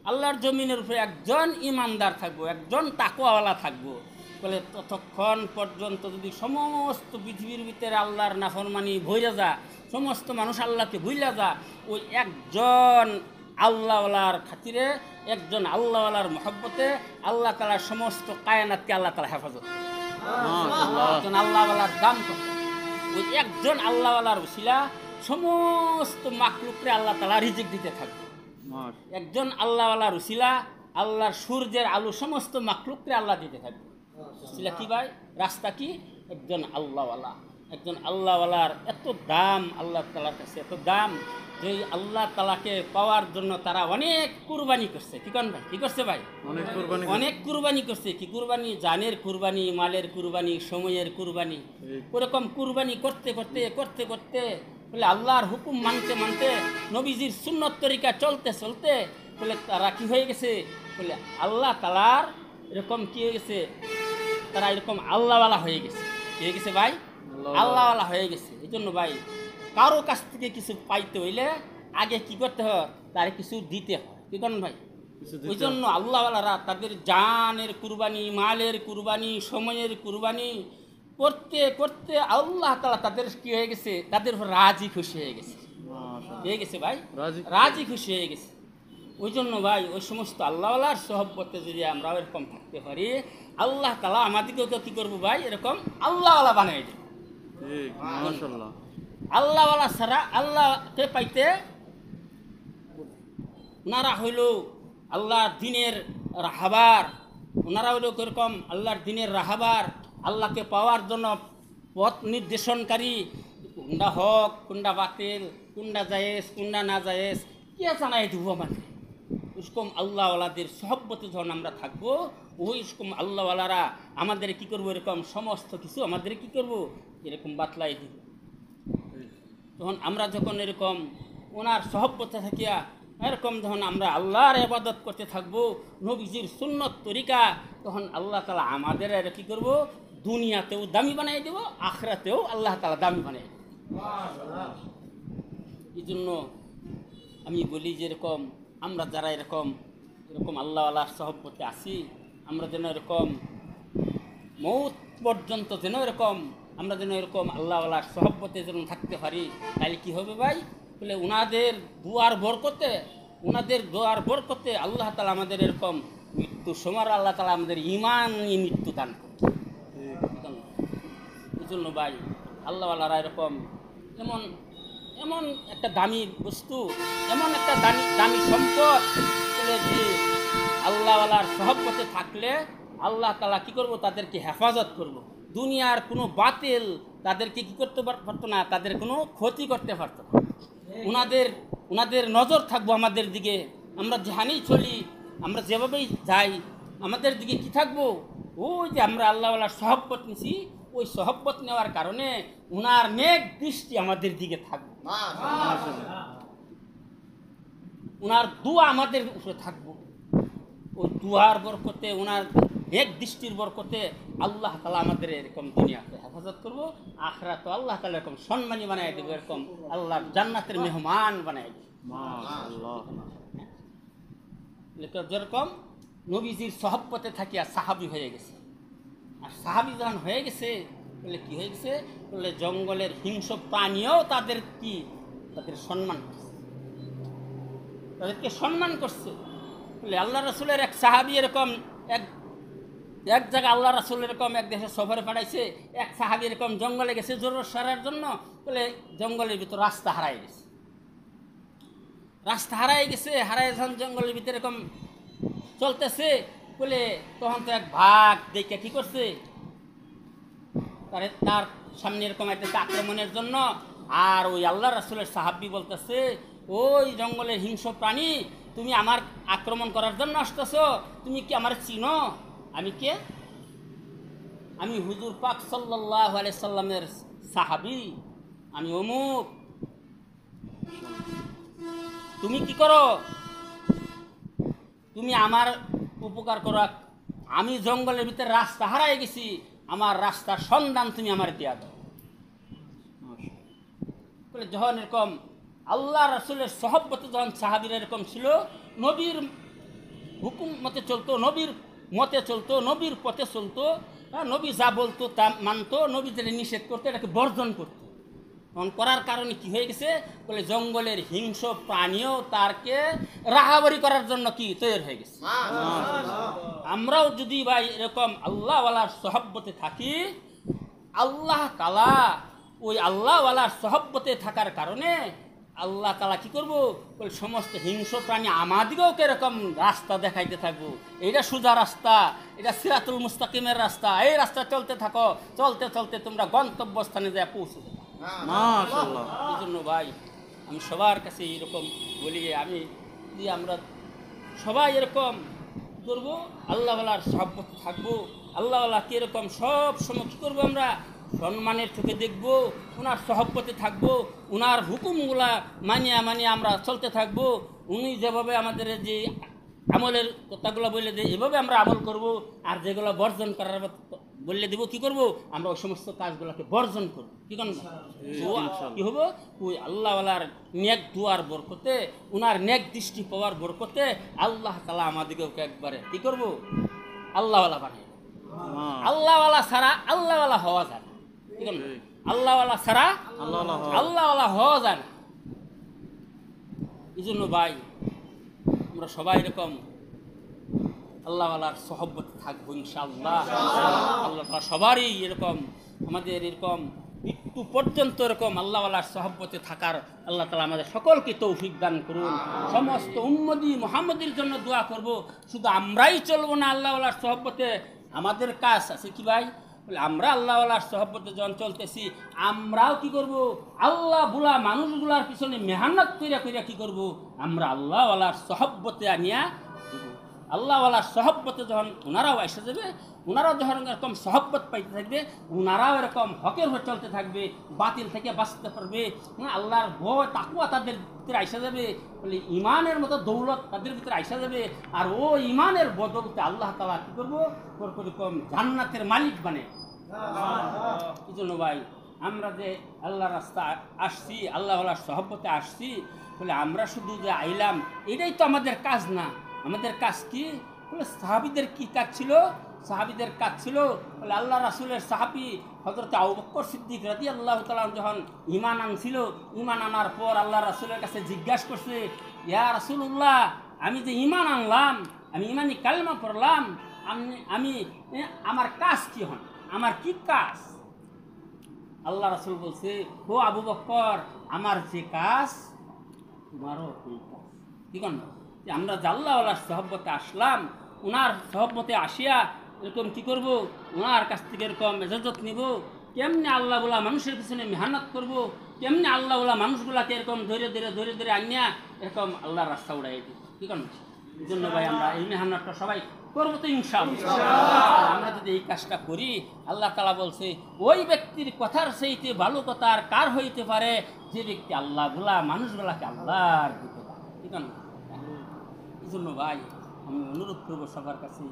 আল্লাহর জমিনের উপরে একজন ইমানদার থাকবো, একজন তাকওয়াওয়ালা থাকবো, বলে ততক্ষণ পর্যন্ত যদি সমস্ত পৃথিবীর ভিতরে আল্লাহর নাফরমানি ভইরা যা, সমস্ত মানুষ আল্লাহকে ভুইলা যা, ওই একজন আল্লাহওয়ালার খাতিরে, একজন আল্লাহওয়ালার মহব্বতে আল্লাহ তাআলা সমস্ত কায়নাতকে আল্লাহ তাআলা হেফাজত করে। একজন আল্লাহওয়ালার দাম কত? ওই একজন আল্লাহওয়ালার উসিলা সমস্ত মাখলুকরে আল্লাহ তাআলা রিজিক দিতে থাকবে। একজন আল্লাহওয়ালার উসিলা আল্লাহর সূর্যের আলো সমস্ত মাখলুকরে আল্লাহ দিতে থাকবে। উসিলা কি ভাই? রাস্তা কি? একজন আল্লাহওয়ালা। একজন আল্লাহওয়ালার এত দাম আল্লাহ তাআলার কাছে, এত দাম যে আল্লাহ তাআলাকে পাওয়ার জন্য তারা অনেক কুরবানি করছে। কি করেন ভাই? কি করছে ভাই? অনেক কুরবানি করছে। কি কুরবানি? জানের কুরবানি, মালের কুরবানি, সময়ের কুরবানি। ওরকম কুরবানি করতে করতে করতে করতে বলে আল্লাহর হুকুম মানতে মানতে, নবীজির সুন্নত তরিকা চলতে চলতে বলে তারা কি হয়ে গেছে? বলে আল্লাহ তাআলার এরকম কি হয়ে গেছে? তারা এরকম আল্লাহওয়ালা হয়ে গেছে। কি হয়ে গেছে ভাই? আল্লাহওয়ালা হয়ে গেছে। এই জন্য ভাই কারো কাছ থেকে কিছু পাইতে হইলে আগে কি করতে হয়? তার কিছু দিতে হয়। কি করেন ভাই? ওই জন্য আল্লাহওয়ালারা তাদের জানের কুরবানি, মালের কুরবানি, সময়ের কুরবানি করতে করতে আল্লাহ তাআলা তাদের কি হয়ে গেছে? তাদের উপর রাজি খুশি হয়ে গেছে। হয়ে গেছে ভাই, রাজি খুশি হয়ে গেছে। ওই জন্য ভাই ওই সমস্ত আল্লাহওয়ালার সহবতে যদি আমরা এরকম থাকতে পারি, আল্লাহ তাআলা আমাদেরকেও তো কি করবো ভাই? এরকম আল্লাহওয়ালা বানিয়ে দেবে। আল্লাহওয়ালা ছাড়া আল্লাহকে পাইতে ওনারা হইল আল্লাহর দিনের রাহাবার, ওনারা হইল এরকম আল্লাহর দিনের রাহাবার, আল্লাহকে পাওয়ার জন্য পথ নির্দেশনকারী, কোনটা হক, কোনটা বাতিল, কোনটা জায়েজ, কোনটা না জায়েজ, কে জানাই দিব আমাকে। ওরকম আল্লাহওয়ালাদের সহবতে যখন আমরা থাকবো, ওই রকম আল্লাহওয়ালারা আমাদের কি করবো? এরকম সমস্ত কিছু আমাদের কি করবো? এরকম বাতলাই দিব। তখন আমরা যখন এরকম ওনার সহবতে থাকিয়া এরকম যখন আমরা আল্লাহর ইবাদত করতে থাকবো, নবীজির সুন্নত তরিকা, তখন আল্লাহ তাআলা আমাদের আর কি করবো? দুনিয়াতেও দামি বানাই দেব, আখিরাতেও আল্লাহ তাআলা দামি বানাই দেব। এই জন্য আমি বলি যে এরকম আমরা যারা এরকম এরকম আল্লাহওয়ালার সহবতে আছি, আমরা যেন এরকম মৌত পর্যন্ত যেন এরকম আমরা যেন এরকম আল্লাহওয়ালার সহবতে যেন থাকতে পারি। তাহলে কি হবে ভাই? বলে ওনাদের দুয়ার বরকতে, ওনাদের দোয়ার বরকতে আল্লাহ তাআলা আমাদের এরকম মৃত্যু সময় আল্লাহ তাআলা আমাদের ঈমানি মৃত্যু দান করবে। এই জন্য ভাই আল্লাহওয়ালারা এরকম এমন এমন একটা দামি বস্তু, এমন একটা দামি সম্পদ, বলে যে আল্লাহওয়ালার সহবতে থাকলে আল্লাহ তাআলা কি করবো? তাদেরকে হেফাজত করবো। দুনিয়ার কোনো বাতিল তাদেরকে কি করতে পারতো না, তাদের কোনো ক্ষতি করতে পারতো না। ওনাদের নজর থাকবো আমাদের দিকে। আমরা যেখানেই চলি, আমরা যেভাবেই যাই, আমাদের দিকে কি থাকবো? ওই যে আমরা আল্লাহওয়ালার সহবত নিছি, ওই সহবত নেওয়ার কারণে ওনার নেক দৃষ্টি আমাদের দিকে থাকবে, ওনার দোয়া আমাদের উপরে থাকবো। ওই দুয়ার বরকতে, ওনার নেক দৃষ্টির বরকতে আল্লাহ তাআলা আমাদের এরকম দুনিয়াতে হেফাজত করবো, আখিরাত তো আল্লাহ তাআলা এরকম সম্মানী বানাই দেবো, এরকম আল্লাহর জান্নাতের মেহমান বানাই দেবো। যেরকম নবীজির সহবতে থাকিয়া সাহাবী হয়ে গেছে, আর সাহাবী যখন হয়ে গেছে বলে কি হয়ে গেছে? বলে জঙ্গলের হিংস্র প্রাণীও তাদের কি তাদের সম্মান করছে, তাদেরকে সম্মান করছে। বলে আল্লাহ রাসূলের এক সাহাবী এরকম এক জায়গায় আল্লাহ রাসূল এরকম এক দেশে সফরে পাঠাইছে, এক সাহাবী এরকম জঙ্গলে গেছে জরুরত সারার জন্য। বলে জঙ্গলের ভিতর রাস্তা হারাই গেছে, হারাই যখন জঙ্গলের ভিতরে এরকম চলতেছে, বলে তখন তো এক ভাগ দেখে কি করছে? তার সামনে এরকম একটা আক্রমণের জন্য। আর ওই আল্লাহ রাসূলের সাহাবী বলতেছে, ওই জঙ্গলের হিংস্র প্রাণী, তুমি আমার আক্রমণ করার জন্য আসতেছো? তুমি কি আমার চিনো? আমি কে? আমি হুজুর পাক সাল্লাল্লাহু আলাইহি সাল্লামের সাহাবী, আমি অমুক। তুমি কি করো? তুমি আমার উপকার করো। আমি জঙ্গলের ভিতরে রাস্তা হারাই গেছি, আমার রাস্তার সন্ধান তুমি আমার দিয়া দাও। বলে যখন এরকম আল্লাহ রাসূলের সহবতে যখন সাহাবীরা এরকম ছিল, নবীর হুকুম মতে চলতো, নবীর মতে চলতো, নবীর পথে চলতো, নবী যা বলতো তা মানতো, নবী যেটা নিষেধ করতো এটাকে বর্জন করতো। তখন করার কারণে কি হয়ে গেছে বলে জঙ্গলের হিংস্র প্রাণীও তারকে রাহাবারি করার জন্য কি তৈরি হয়ে গেছে। আমরাও যদি ভাই এরকম আল্লাহওয়ালার সহবতে থাকি, আল্লাহ তাআলা ওই আল্লাহওয়ালার সহবতে থাকার কারণে আল্লাহ তাআলা কি করবো বলে সমস্ত হিংস্র প্রাণী আমাদিকেও এরকম রাস্তা দেখাইতে থাকবো, এইটা সোজা রাস্তা, এটা সিরাতুল মুস্তাকিমের রাস্তা, এই রাস্তা চলতে থাকো, চলতে চলতে তোমরা গন্তব্যস্থানে যায় পৌঁছে যাবে। মাশাআল্লাহ। এই জন্য ভাই আমি সবার কাছে এরকম বলি, আমি যে আমরা সবাই এরকম করবো, আল্লাহওয়ালার সহবতে থাকবো, আল্লাহওয়ালা কীরকম সব সময় কী করবো আমরা সম্মানের চোখে দেখবো, ওনার সহবতে থাকবো, ওনার হুকুমগুলা মানিয়ে আমরা চলতে থাকবো, উনি যেভাবে আমাদের যে আমলের কথাগুলো বলে দেয় এভাবে আমরা আমল করব, আর যেগুলো বর্জন করার বললে দেবো কী করবো আমরা ওই সমস্ত কাজগুলোকে বর্জন করবো। কী করবো কী হবো ওই আল্লাহওয়ালার নেক দুয়ার বরকতে, ওনার নেক দৃষ্টি পাওয়ার বরকতে আল্লাহ তাআলা আমাদেরকেও একবারে কী করবো আল্লাহওয়ালা বানিয়ে। আল্লাহওয়ালা ছাড়া আল্লাহওয়ালা হওয়া যায় না। কী করবো আল্লাহওয়ালা ছাড়া আল্লাহওয়ালা হওয়া যায় না। এই জন্য ভাই আমরা সবাই এরকম আল্লাহওয়ালার সহবতে থাকবো ইনশাআল্লাহ। আল্লাহ তাআলা সবারই এরকম আমাদের এরকম মৃত্যু পর্যন্ত এরকম আল্লাহওয়ালার সহবতে থাকার আল্লাহ তাআলা আমাদের সকলকে তৌফিক দান করুন। সমস্ত উম্মতি মুহাম্মদের জন্য দোয়া করব। শুধু আমরাই চলবো না আল্লাহওয়ালার সহবতে, আমাদের কাজ আছে কি ভাই বলে আমরা আল্লাহওয়ালার সহবতে যখন চলতেছি আমরাও কি করব আল্লাহ বুলা মানুষগুলার পিছনে মেহনত কইরা কি করব আমরা আল্লাহওয়ালার সহবতে আনিয়া আল্লাহওয়ালার সহবতে যখন ওনারাও এসে যাবে, ওনারাও যখন এরকম সহবত পাইতে থাকবে, ওনারাও এরকম হকের হয়ে চলতে থাকবে, বাতিল থেকে বাঁচতে পারবে, আল্লাহর ভয় তাকুয়া তাদের ভিতরে আইসা যাবে, বলে ইমানের মতো দৌলত তাদের ভিতরে আইসা যাবে। আর ও ইমানের বদলতে আল্লাহ তাআলা কী করবো এরকম জান্নাতের মালিক বানে। এই জন্য ভাই আমরা যে আল্লাহর রাস্তা আসছি, আল্লাহওয়ালার সহবতে আসছি, বলে আমরা শুধু যে আইলাম এটাই তো আমাদের কাজ না। আমাদের কাজ কি বলে সাহাবীদের কি কাজ ছিল? সাহাবীদের কাজ ছিল বলে আল্লাহ রাসূলের সাহাবী হযরত আবু বকর সিদ্দিক রাদিয়াল্লাহু তাআলা যখন ঈমান আনছিল, ঈমান আনার পর আল্লাহ রাসূলের কাছে জিজ্ঞাসা করছে, ইয়া রাসূলুল্লাহ আমি যে ঈমান আনলাম, আমি ঈমানি কালেমা পড়লাম, আমি আমার কাজ কি হন, আমার কি কাজ? আল্লাহ রাসূল বলছে, ও আবু বকর আমার যে কাজ তোমারও এই কাজ। কি কন আমরা আল্লাহওয়ালার সহবতে আসলাম, ওনার সহবতে আসিয়া এরকম কি করব ওনার কাছ থেকে এরকম ইজাজত নিব, কেমনে আল্লাহ বলা মানুষের পিছনে মেহনত করব, কেমনে আল্লাহ বলা মানুষগুলাকে এরকম ধরে ধরে আনিয়া এরকম আল্লাহর রাস্তা উড়াই দিব। কি কন এই জন্য ভাই আমরা এই মেহনতটা সবাই করবো তো ইনশাআল্লাহ। আমরা যদি এই কাজটা করি আল্লাহ তাআলা বলছে ওই ব্যক্তির কথার সেইতে ভালো কথা আর কার হইতে পারে যে ব্যক্তি আল্লাহ বলা মানুষগুলাকে আল্লাহর দিতে পারে। ঠিক না? এই জন্য ভাই আমি অনুরোধ করবো সবার কাছে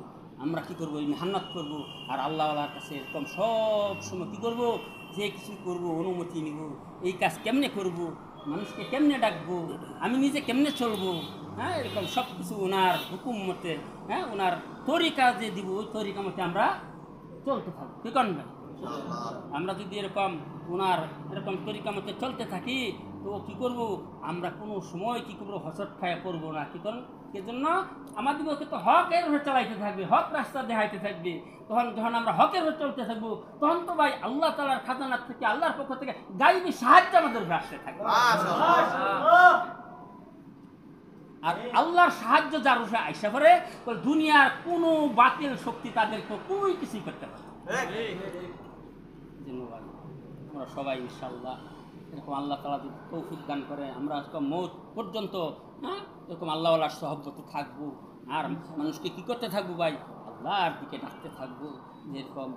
আমরা কি করবো এই মেহনত করবো, আর আল্লাহওয়ালার কাছে এরকম সব সময় কী করবো যে কিছু করবো অনুমতি নিব, এই কাজ কেমনে করব, মানুষকে কেমনে ডাকবো, আমি নিজে কেমনে চলবো, হ্যাঁ এরকম সব কিছু ওনার হুকুম মতে, হ্যাঁ ওনার তরিকা যে দিব ওই তরিকা মতে আমরা চলতে থাকবো। ঠিক না? আমরা যদি এরকম ওনার এরকম তরিকা মতে চলতে থাকি তো কী করব আমরা কোনো সময় কী করবো হসট খায়া করবো না। কী করুন সেজন্য আমাদেরকে তো হকের হয়ে চালাইতে থাকবে, হক রাস্তা দেখাইতে থাকবে। তখন যখন আমরা হকের হয়ে চলতে থাকবো তখন তো ভাই আল্লাহ তাআলার খাজানার থেকে আল্লাহর পক্ষ থেকে গায়বী সাহায্য আমাদের আসতে থাকবে। আর আল্লাহর সাহায্য যার উপরে আইসা পড়ে দুনিয়ার কোনো বাতিল শক্তি তাদেরকে কোনো কিছুই করতে পারে। আমরা সবাই ইনশাআল্লাহ এরকম আল্লাহ তাআলা যদি তৌফিক দান করে আমরা এরকম মৌত পর্যন্ত এরকম আল্লাহওয়ালার সহবতে থাকবো, আর মানুষকে কী করতে থাকবো ভাই আল্লাহর দিকে ডাকতে থাকবো, যেরকম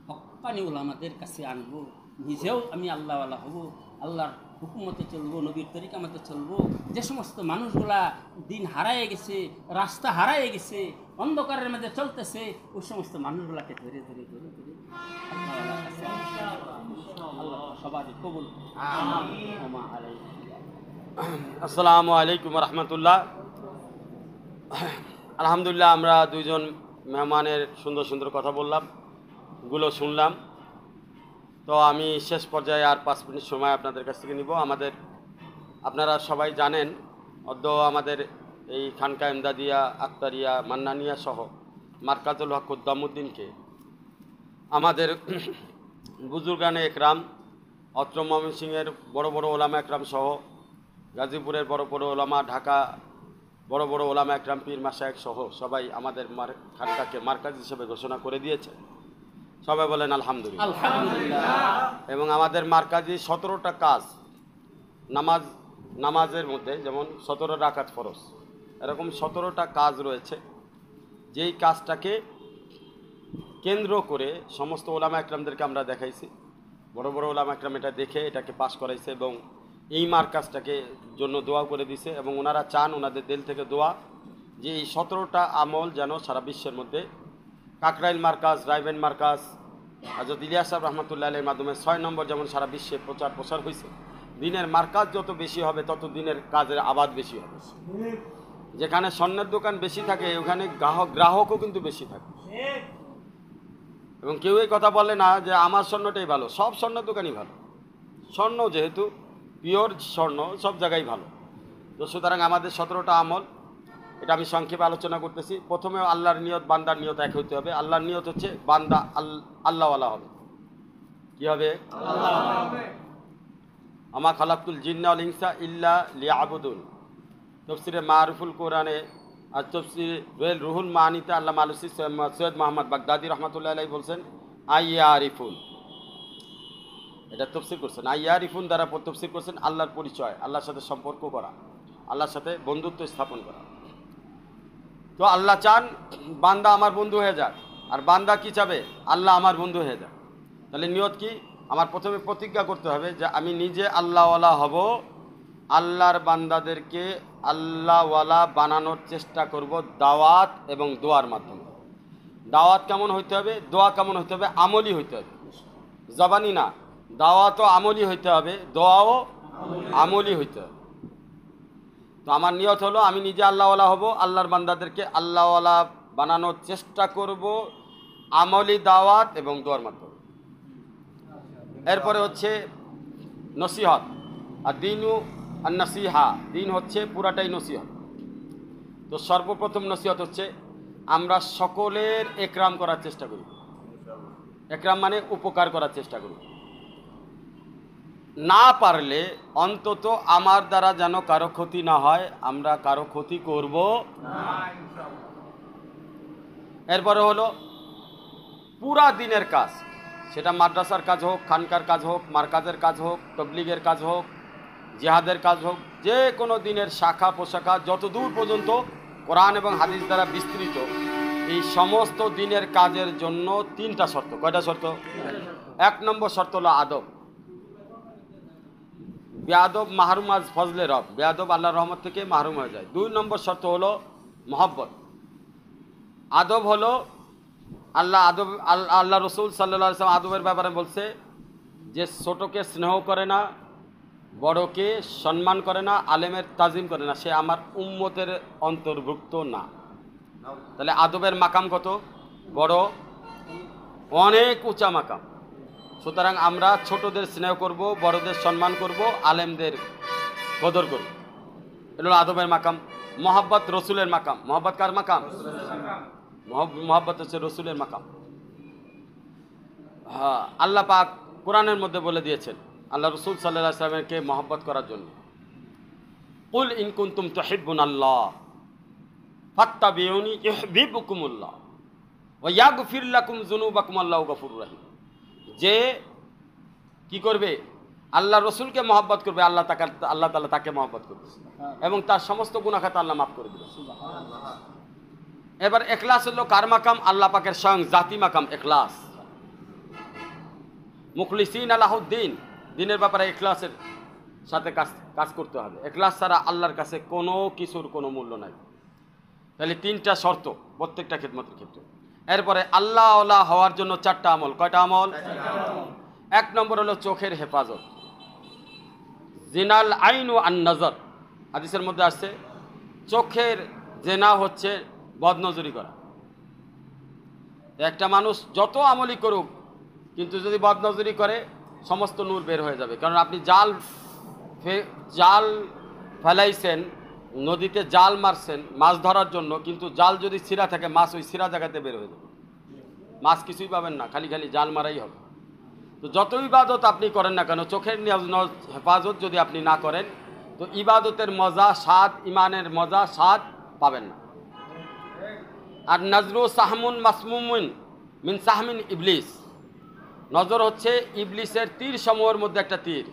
হক্কানি উলামাদের কাছে আনবো, নিজেও আমি আল্লাহওয়ালা হব, আল্লাহর হুকুমতে চলবো, নবীর তরিকা মতে চলবো। যে সমস্ত মানুষগুলা দিন হারায়ে গেছে, রাস্তা হারায়ে গেছে, অন্ধকারের মধ্যে চলতেছে, ওই সমস্ত মানুষগুলাকে ধরে আল্লাহওয়ালার কাছে আল্লাহ সবারই কবুল ওমা আলাইকুম। আসসালামু আলাইকুম রহমতুল্লাহ। আলহামদুলিল্লাহ, আমরা দুইজন মেহমানের সুন্দর সুন্দর কথা বললাম, গুলো শুনলাম। তো আমি শেষ পর্যায়ে আর 5 মিনিট সময় আপনাদের কাছ থেকে নিব। আপনারা সবাই জানেন, আমাদের এই খানকা ইমদাদিয়া, আক্তারিয়া, মান্নানিয়া সহ মার্কাজুল হক উদ্দামউদ্দিনকে আমাদের বুজুর্গানে একরাম, অত্র ময়মনসিংহের বড় বড় ওলামা একরাম সহ গাজীপুরের বড় বড় ওলামা, ঢাকা বড় বড় ওলামা একরাম, পীর মাশায়েখ সহ সবাই আমাদের খানকাকে মার্কাজ হিসেবে ঘোষণা করে দিয়েছে। সবাই বলেন আলহামদুলিল্লাহ। এবং আমাদের মার্কাজি 17টা কাজ, নামাজের মধ্যে যেমন 17 রাকাত ফরজ, এরকম 17টা কাজ রয়েছে, যেই কাজটাকে কেন্দ্র করে সমস্ত ওলামা একরামদেরকে আমরা দেখাইছি। বড় বড় ওলামা একরাম এটা দেখে এটাকে পাশ করাইছে এবং এই মার্কাজটাকে জন্য দোয়া করে দিছে। এবং ওনারা চান, ওনাদের দিল থেকে দোয়া, যে এই 17টা আমল যেন সারা বিশ্বের মধ্যে কাকরাইল মার্কাজ, রাইবেন মার্কাজ, হযরত ইলিয়াস সাহেব রহমতুল্লাহ আলাইহির মাধ্যমে 6 নম্বর যেমন সারা বিশ্বে প্রচার হয়েছে। দিনের মার্কাজ যত বেশি হবে তত দিনের কাজের আবাদ বেশি হবে। যেখানে স্বর্ণের দোকান বেশি থাকে ওখানে গ্রাহকও কিন্তু বেশি থাকে। এবং কেউ এই কথা বলে না যে আমার স্বর্ণটাই ভালো, সব স্বর্ণের দোকানই ভালো। স্বর্ণ যেহেতু পিওর স্বর্ণ, সব জায়গায় ভালো। তো সুতরাং আমাদের 17টা আমল, এটা আমি সংক্ষেপে আলোচনা করতেছি। প্রথমে আল্লাহর নিয়ত, বান্দার নিয়ত এক হইতে হবে। আল্লাহর নিয়ত হচ্ছে বান্দা আল্লাহওয়ালা হবে। কি হবে? আমা খালাকুল জিন্না ওয়াল ইনসা ইল্লা লিয়াবুদুন। তাফসিরে মারুফুল কোরআনে আর তাফসিরে রুহুল মানিতে আল্লামা আলুসি সৈয়দ মোহাম্মদ বাগদাদি রহমতুল্লাহ আলাইহি বলছেন আইয়ারিফুন, এটা তফসির করছেন। আইয়ারিফুন দ্বারা তফসির করছেন আল্লাহর পরিচয়, আল্লাহর সাথে সম্পর্ক করা, আল্লাহর সাথে বন্ধুত্ব স্থাপন করা। তো আল্লাহ চান বান্দা আমার বন্ধু হয়ে যাক, আর বান্দা কি চাবে? আল্লাহ আমার বন্ধু হয়ে যাক। তাহলে নিয়ত কি? আমার প্রথমে প্রতিজ্ঞা করতে হবে যে আমি নিজে আল্লাহওয়ালা হব, আল্লাহর বান্দাদেরকে আল্লাহওয়ালা বানানোর চেষ্টা করব দাওয়াত এবং দোয়ার মাধ্যমে। দাওয়াত কেমন হইতে হবে? দোয়া কেমন হইতে হবে? আমলি হইতে হবে, জবানি না। দাওয়াতও আমলি হইতে হবে, দোয়াও আমলি হইতে হবে। তো আমার নিয়ত হলো আমি নিজে আল্লাহওয়ালা হব, আল্লাহর বান্দাদেরকে আল্লাহওয়ালা বানানোর চেষ্টা করব আমলি, দাওয়াত এবং দোয়ার মাধ্যমে। এরপরে হচ্ছে নসিহত, আর দিনু আর নসিহা, দিন হচ্ছে পুরাটাই নসিহত। তো সর্বপ্রথম নসিহত হচ্ছে আমরা সকলের একরাম করার চেষ্টা করি। একরাম মানে উপকার করার চেষ্টা করি। না পারলে অন্তত আমার দ্বারা যেন কারো ক্ষতি না হয়, আমরা কারো ক্ষতি করব না। এরপরে হলো পুরা দিনের কাজ, সেটা মাদ্রাসার কাজ হোক, খানকার কাজ হোক, মার্কাজের কাজ হোক, তবলিগের কাজ হোক, জিহাদের কাজ হোক, যে কোনো দিনের শাখা পোশাখা যত দূর পর্যন্ত কোরআন এবং হাদিস দ্বারা বিস্তৃত, এই সমস্ত দিনের কাজের জন্য 3টা শর্ত। কয়টা শর্ত? 1 নম্বর শর্ত হলো আদব। বেয়াদব মাহরুম আজ ফজলে রব, বেয়াদব আল্লাহর রহমত থেকে মাহরুম হয়ে যায়। 2 নম্বর শর্ত হলো মহব্বত। আদব হলো আল্লাহ রসুল সাল্লাল্লাহু আলাইহি ওয়াসাল্লাম আদবের ব্যাপারে বলছে যে ছোটকে স্নেহ করে না, বড়কে সম্মান করে না, আলেমের তাজিম করে না, সে আমার উম্মতের অন্তর্ভুক্ত না। তাহলে আদবের মাকাম কত বড়, অনেক উঁচা মাকাম। সুতরাং আমরা ছোটদের স্নেহ করব, বড়দের সম্মান করব, আলেমদের কদর করব। এটা হলো আদবের মাকাম। মহব্বত রসুলের মাকাম। মহব্বত কার মাকাম? মহব্বত হচ্ছে রসুলের মাকাম। হ্যাঁ, আল্লাহ পাক কোরআনের মধ্যে বলে দিয়েছেন আল্লাহ রসুল সাল্লাল্লাহু আলাইহি ওয়াসাল্লামকে মহব্বত করার জন্য। কুল ইন কুনতুম তুহিব্বুনাল্লাহ ফাত্তাবিউনি ইউহিব্বুকুমুল্লাহ ওয়া ইয়াগফির লাকুম যুনুবাকুম আল্লাহু গফুরুর রহিম। যে কি করবে? আল্লাহ রসুলকে মহব্বত করবে, আল্লাহ তাআলা তাকে মহব্বত করবে এবং তার সমস্ত গুনাহ খাতা আল্লাহ মাফ করে দেবে। এবার ইখলাস হলো কার মাকাম? আল্লাহ পাকের স্বয়ং জাতি মাকাম ইখলাস। মুখলিসিন আলাহুদ্দিন, দিনের ব্যাপারে ইখলাসের সাথে কাজ করতে হবে। ইখলাস ছাড়া আল্লাহর কাছে কোনো কিছুর কোনো মূল্য নাই। তাহলে 3টা শর্ত প্রত্যেকটা খিদমতের ক্ষেত্রে। এরপরে আল্লাহওয়ালা হওয়ার জন্য 4টা আমল। কয়টা আমল? এক নম্বর হলো চোখের হেফাজত। জিনাল আইনু আন নজর, হাদিসের মধ্যে আসছে চোখের জেনা হচ্ছে বদনজরি করা। একটা মানুষ যত আমলি করুক, কিন্তু যদি বদনজরি করে সমস্ত নূর বের হয়ে যাবে। কারণ আপনি জাল ফেলাইছেন, নদীতে জাল মারছেন মাছ ধরার জন্য, কিন্তু জাল যদি ছিঁড়া থাকে মাছ ওই ছিঁড়া জায়গাতে বের হয়ে যাবে, মাছ কিছুই পাবেন না, খালি খালি জাল মারাই হবে। তো যত ইবাদত আপনি করেন না কেন, চোখের হেফাজত যদি আপনি না করেন, তো ইবাদতের মজা স্বাদ, ইমানের মজা স্বাদ পাবেন না। আর নজরু সাহমুন মাসমুমুন মিন সাহমিন ইবলিস, নজর হচ্ছে ইবলিসের তীর সমূহের মধ্যে একটা তীর।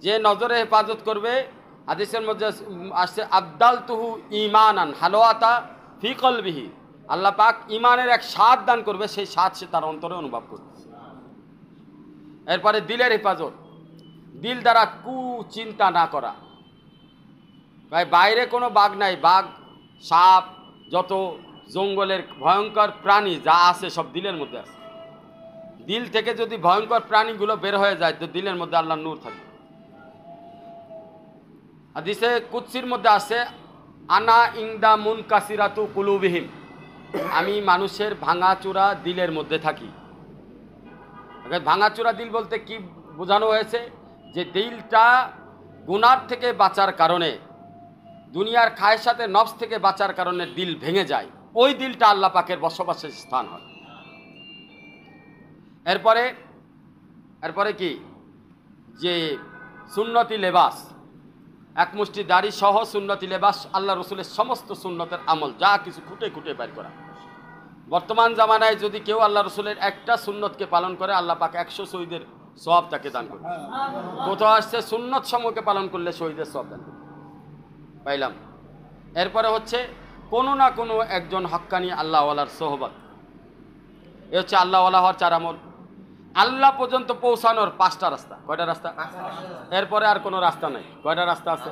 যে নজরে হেফাজত করবে, হাদিসের মধ্যে আসছে আবদাল তুহু ইমানান হালোয়াতা ফি কলবিহি, আল্লাহ পাক ইমানের এক স্বাদ দান করবে, সেই স্বাদ সে তার অন্তরে অনুভব করবে। এরপরে দিলের হেফাজত, দিল দ্বারা কুচিন্তা না করা। ভাই বাইরে কোনো বাঘ নাই, বাঘ সাপ যত জঙ্গলের ভয়ঙ্কর প্রাণী যা আছে সব দিলের মধ্যে আছে। দিল থেকে যদি ভয়ঙ্কর প্রাণীগুলো বের হয়ে যায়, তো দিলের মধ্যে আল্লাহর নূর থাকবে। হাদিসে কুদসির মধ্যে আছে আনা ইংদা মুনকাসিরাতু কুলুবিহিম, আমি মানুষের ভাঙাচোরা দিলের মধ্যে থাকি। ভাঙাচোরা দিল বলতে কি বোঝানো হয়েছে? যে দিলটা গুনার থেকে বাঁচার কারণে, দুনিয়ার খায়সাতে নফস থেকে বাঁচার কারণে দিল ভেঙে যায়, ওই দিলটা আল্লাহ পাকের বসবাসের স্থান হয়। এরপরে কি যে সুন্নতি লেবাস, এক মুষ্টি দাড়ি সহ সুন্নতি লেবাস, আল্লাহ রসুলের সমস্ত সুন্নতের আমল যা কিছু খুঁটে খুঁটে বের করা। বর্তমান জামানায় যদি কেউ আল্লাহ রসুলের একটা সুন্নতকে পালন করে, আল্লাহ পাক 100 শহীদের সওয়াব তাকে দান করে। কোথাও আসছে সুন্নত সমূহকে পালন করলে শহীদের সওয়াব দান করে, পাইলাম। এরপরে হচ্ছে কোনো না কোনো একজন হক্কানি আল্লাহওয়ালার সোহবত, এ হচ্ছে আল্লাহওয়ালা হওয়ার 4 আমল। আল্লাহ পর্যন্ত পৌঁছানোর 5টা রাস্তা। কয়টা রাস্তা? এরপরে আর কোনো রাস্তা নাই। কয়টা রাস্তা আছে?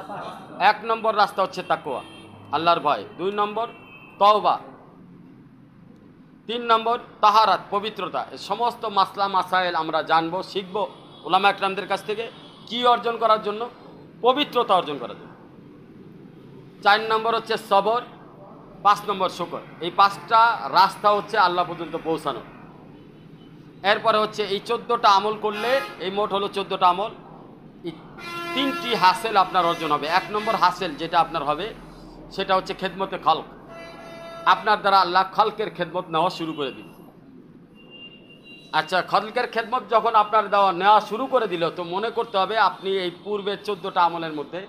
1 নম্বর রাস্তা হচ্ছে তাকওয়া, আল্লাহর ভয়। 2 নম্বর তওবা। 3 নম্বর তাহারাত, পবিত্রতা। এই সমস্ত মাসলা মাসাইল আমরা জানবো, শিখবো উলামা একরামদের কাছ থেকে। কি অর্জন করার জন্য? পবিত্রতা অর্জন করার জন্য। 4 নম্বর হচ্ছে সবর, 5 নম্বর শুকর। এই 5টা রাস্তা হচ্ছে আল্লাহ পর্যন্ত পৌঁছানো। এরপরে হচ্ছে এই 14টা আমল করলে, এই মোট হলো 14টা আমল, এই 3টি হাসিল আপনার অর্জন হবে। 1 নম্বর হাসিল যেটা আপনার হবে সেটা হচ্ছে খেদমতে খালক। আপনার দ্বারা আল্লাহ খালকের খেদমত নেওয়া শুরু করে দিল। আচ্ছা, খালকের খেদমত যখন আপনার নেওয়া শুরু করে দিল, তো মনে করতে হবে আপনি এই পূর্বের 14টা আমলের মধ্যে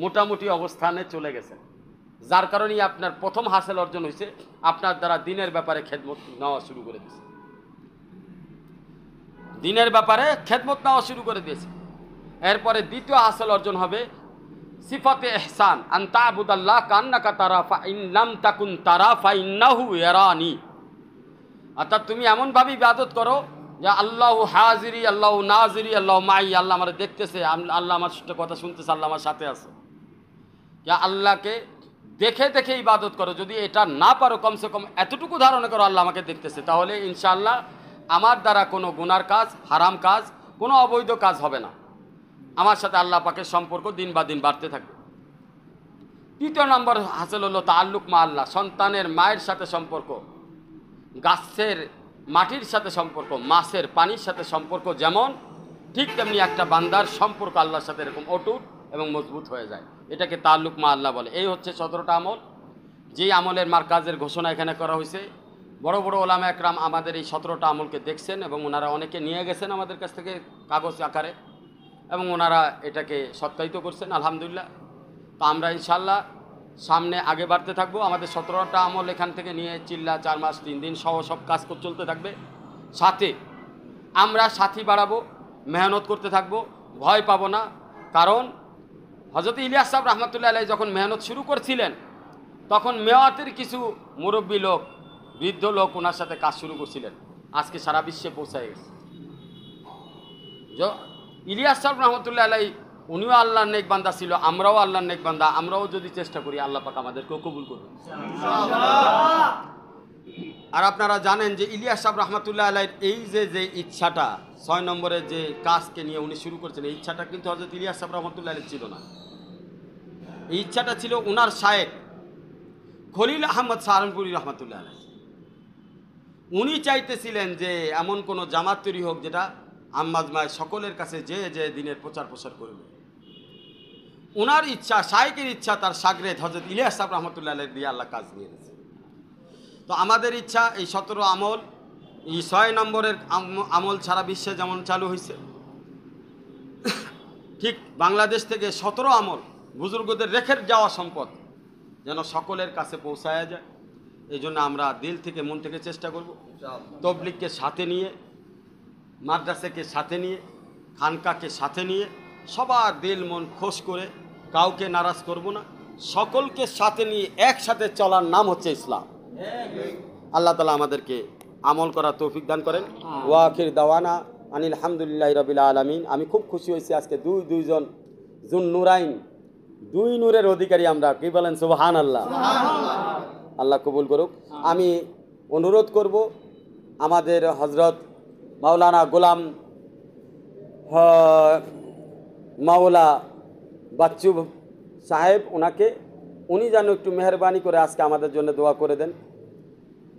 মোটামুটি অবস্থানে চলে গেছেন, যার কারণেই আপনার প্রথম হাসিল অর্জন হয়েছে। আপনার দ্বারা দিনের ব্যাপারে খেদমত নেওয়া শুরু করে দিয়েছে, দিনের ব্যাপারে খেদমত নেওয়া শুরু করে দিয়েছে। এরপরে দ্বিতীয় হাসিল অর্জন হবে সিফাতে ইহসান, আন তা'বুদাল্লাহ কান্নাকা তারা ফা ইন লাম তাকুন তারা ফা ইন্নাহু ইয়ারানি। অর্থাৎ তুমি এমনভাবে ইবাদত করো যে আল্লাহু হাজিরি, আল্লাহু নাজিরি, আল্লাহু মাই, আল্লাহ আমার দেখতেছে, আল্লাহ আমার সাথে কথা শুনতেছে, আল্লাহ আমার সাথে আছে। আল্লাহকে দেখে দেখে ইবাদত করো। যদি এটা না পারো, কমসে কম এতটুকু ধারণা করো আল্লাহ আমাকে দেখতেছে, তাহলে ইনশাআল্লাহ আমার দ্বারা কোনো গুনার কাজ, হারাম কাজ, কোনো অবৈধ কাজ হবে না। আমার সাথে আল্লাহ পাকের সম্পর্ক দিন বা দিন বাড়তে থাকবে। 3 নম্বর হাসিল হলো তাআল্লুক মা আল্লাহ, সন্তানের মায়ের সাথে সম্পর্ক, গাছের মাটির সাথে সম্পর্ক, মাছের পানির সাথে সম্পর্ক যেমন, ঠিক তেমনি একটা বান্দার সম্পর্ক আল্লাহর সাথে এরকম অটুট এবং মজবুত হয়ে যায়। এটাকে তাআল্লুক মা আল্লাহ বলে। এই হচ্ছে 17টা আমল, যেই আমলের মারকাজের ঘোষণা এখানে করা হয়েছে। বড় বড় ওলামা একরাম আমাদের এই 17টা আমলকে দেখছেন এবং ওনারা অনেকে নিয়ে গেছেন আমাদের কাছ থেকে কাগজ আকারে, এবং ওনারা এটাকে সত্যায়িত করছেন, আলহামদুলিল্লাহ। তো আমরা ইনশাআল্লাহ সামনে আগে বাড়তে থাকবো। আমাদের 17টা আমল এখান থেকে নিয়ে চিল্লা 4 মাস 3 দিন সহ সব কাজ চলতে থাকবে। সাথে আমরা সাথী বাড়াবো, মেহনত করতে থাকবো, ভয় পাবো না। কারণ হযরত ইলিয়াস সাহেব রহমতুল্লাহ আলাইহি যখন মেহনত শুরু করছিলেন, তখন মেওয়াতের কিছু মুরব্বী লোক, বৃদ্ধ লোক ওনার সাথে কাজ শুরু করছিলেন। আজকে সারা বিশ্বে পৌঁছায় গেছে। ইলিয়াস সাহেব রহমতুল্লাহ আলাইহি উনিও আল্লাহর নেক বান্দা ছিল, আমরাও আল্লাহর নেক বান্দা। আমরাও যদি চেষ্টা করি, আল্লাহ পাক আমাদেরকেও কবুল করবেন। আর আপনারা জানেন যে ইলিয়াস সাহেব রহমতুল্লাহ আলাইহির এই যে ইচ্ছাটা 6 নম্বরের যে কাজকে নিয়ে উনি শুরু করেছেন, এই ইচ্ছাটা কিন্তু হযরত ইলিয়াস সাহেব রহমতুল্লাহ আলাইহির ছিল না। এই ইচ্ছাটা ছিল ওনার শায়েখ খলিল আহমদ সাহারানপুরি রহমতুল্লাহ আলাইহি। উনি চাইতেছিলেন যে এমন কোনো জামাত তৈরি হোক যেটা আম্মাজমায় সকলের কাছে যে দিনের প্রচার প্রসার করবে। ওনার ইচ্ছা, শায়েকের ইচ্ছা, তার শাগরেদ হযরত ইলিয়াস সাহেব রহমতুল্লাহ আলাইহি দিয়ে আল্লাহ কাজ নিয়ে নিয়েছে। তো আমাদের ইচ্ছা এই 17 আমল, এই 6 নম্বরের আমল সারা বিশ্বে যেমন চালু হয়েছে, ঠিক বাংলাদেশ থেকে 17 আমল বুজুর্গদের রেখে যাওয়া সম্পদ যেন সকলের কাছে পৌঁছায়া যায়। এই জন্য আমরা দিল থেকে মন থেকে চেষ্টা করব তবলিগকে সাথে নিয়ে, মাদ্রাসাকে সাথে নিয়ে, খানকাকে সাথে নিয়ে, সবার দিল মন খোশ করে কাউকে নারাজ করব না, সকলকে সাথে নিয়ে একসাথে চলার নাম হচ্ছে ইসলাম। আল্লাহ তাআলা আমাদেরকে আমল করার তৌফিক দান করেন। ওয়া আখির দাওয়ানা আনিল হামদুলিল্লাহি রাব্বিল আলামিন। আমি খুব খুশি হয়েছি আজকে দুইজন জুন নুরাইন, 2 নূরের অধিকারী আমরা, কি বলেন সুবহানাল্লাহ। আল্লাহ কবুল করুক। আমি অনুরোধ করব আমাদের হযরত মাওলানা গোলাম মাওলা বাচ্চু সাহেব, উনি যেন একটু মেহরবানি করে আজকে আমাদের জন্য দোয়া করে দেন,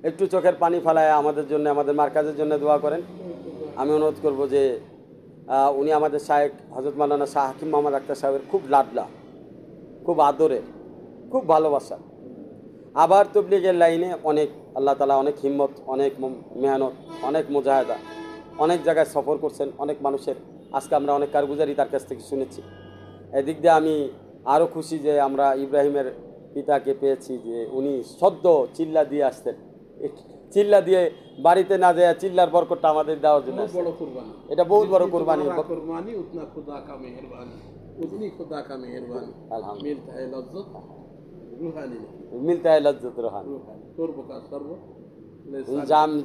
একটু চোখের পানি ফেলায় আমাদের জন্য, আমাদের মার্কাজের জন্য দোয়া করেন। আমি অনুরোধ করব যে উনি আমাদের শায়েখ হযরত মাওলানা শাহ হাকিম মোহাম্মদ আখতার সাহেবের খুব লাডলা, খুব আদরের, খুব ভালোবাসা। আবার তবলিগের লাইনে অনেক আল্লাহ তাআলা অনেক হিম্মত, অনেক মেহনত, অনেক মুজাহাদা, অনেক জায়গায় সফর করছেন, অনেক মানুষের আজকে আমরা অনেক কারগুজারি তার কাছ থেকে শুনেছি। এদিক দিয়ে আমি আরও খুশি যে আমরা ইব্রাহিমের পিতাকে পেয়েছি, যে উনি সদ্য চিল্লা দিয়ে আসতেন, চিল্লা দিয়ে বাড়িতে না যায় চিল্লার বরকতটা আমাদের দেওয়ার জন্য। এটা বহুত বড় কুরবানি। উতনা খুদা কা মেহেরবানি, উতনি খুদা কা মেহেরবানি, মিলতা है लज्जत रूहानी, मिलता है लज्जत रूहानी, कुर्ब का सर्व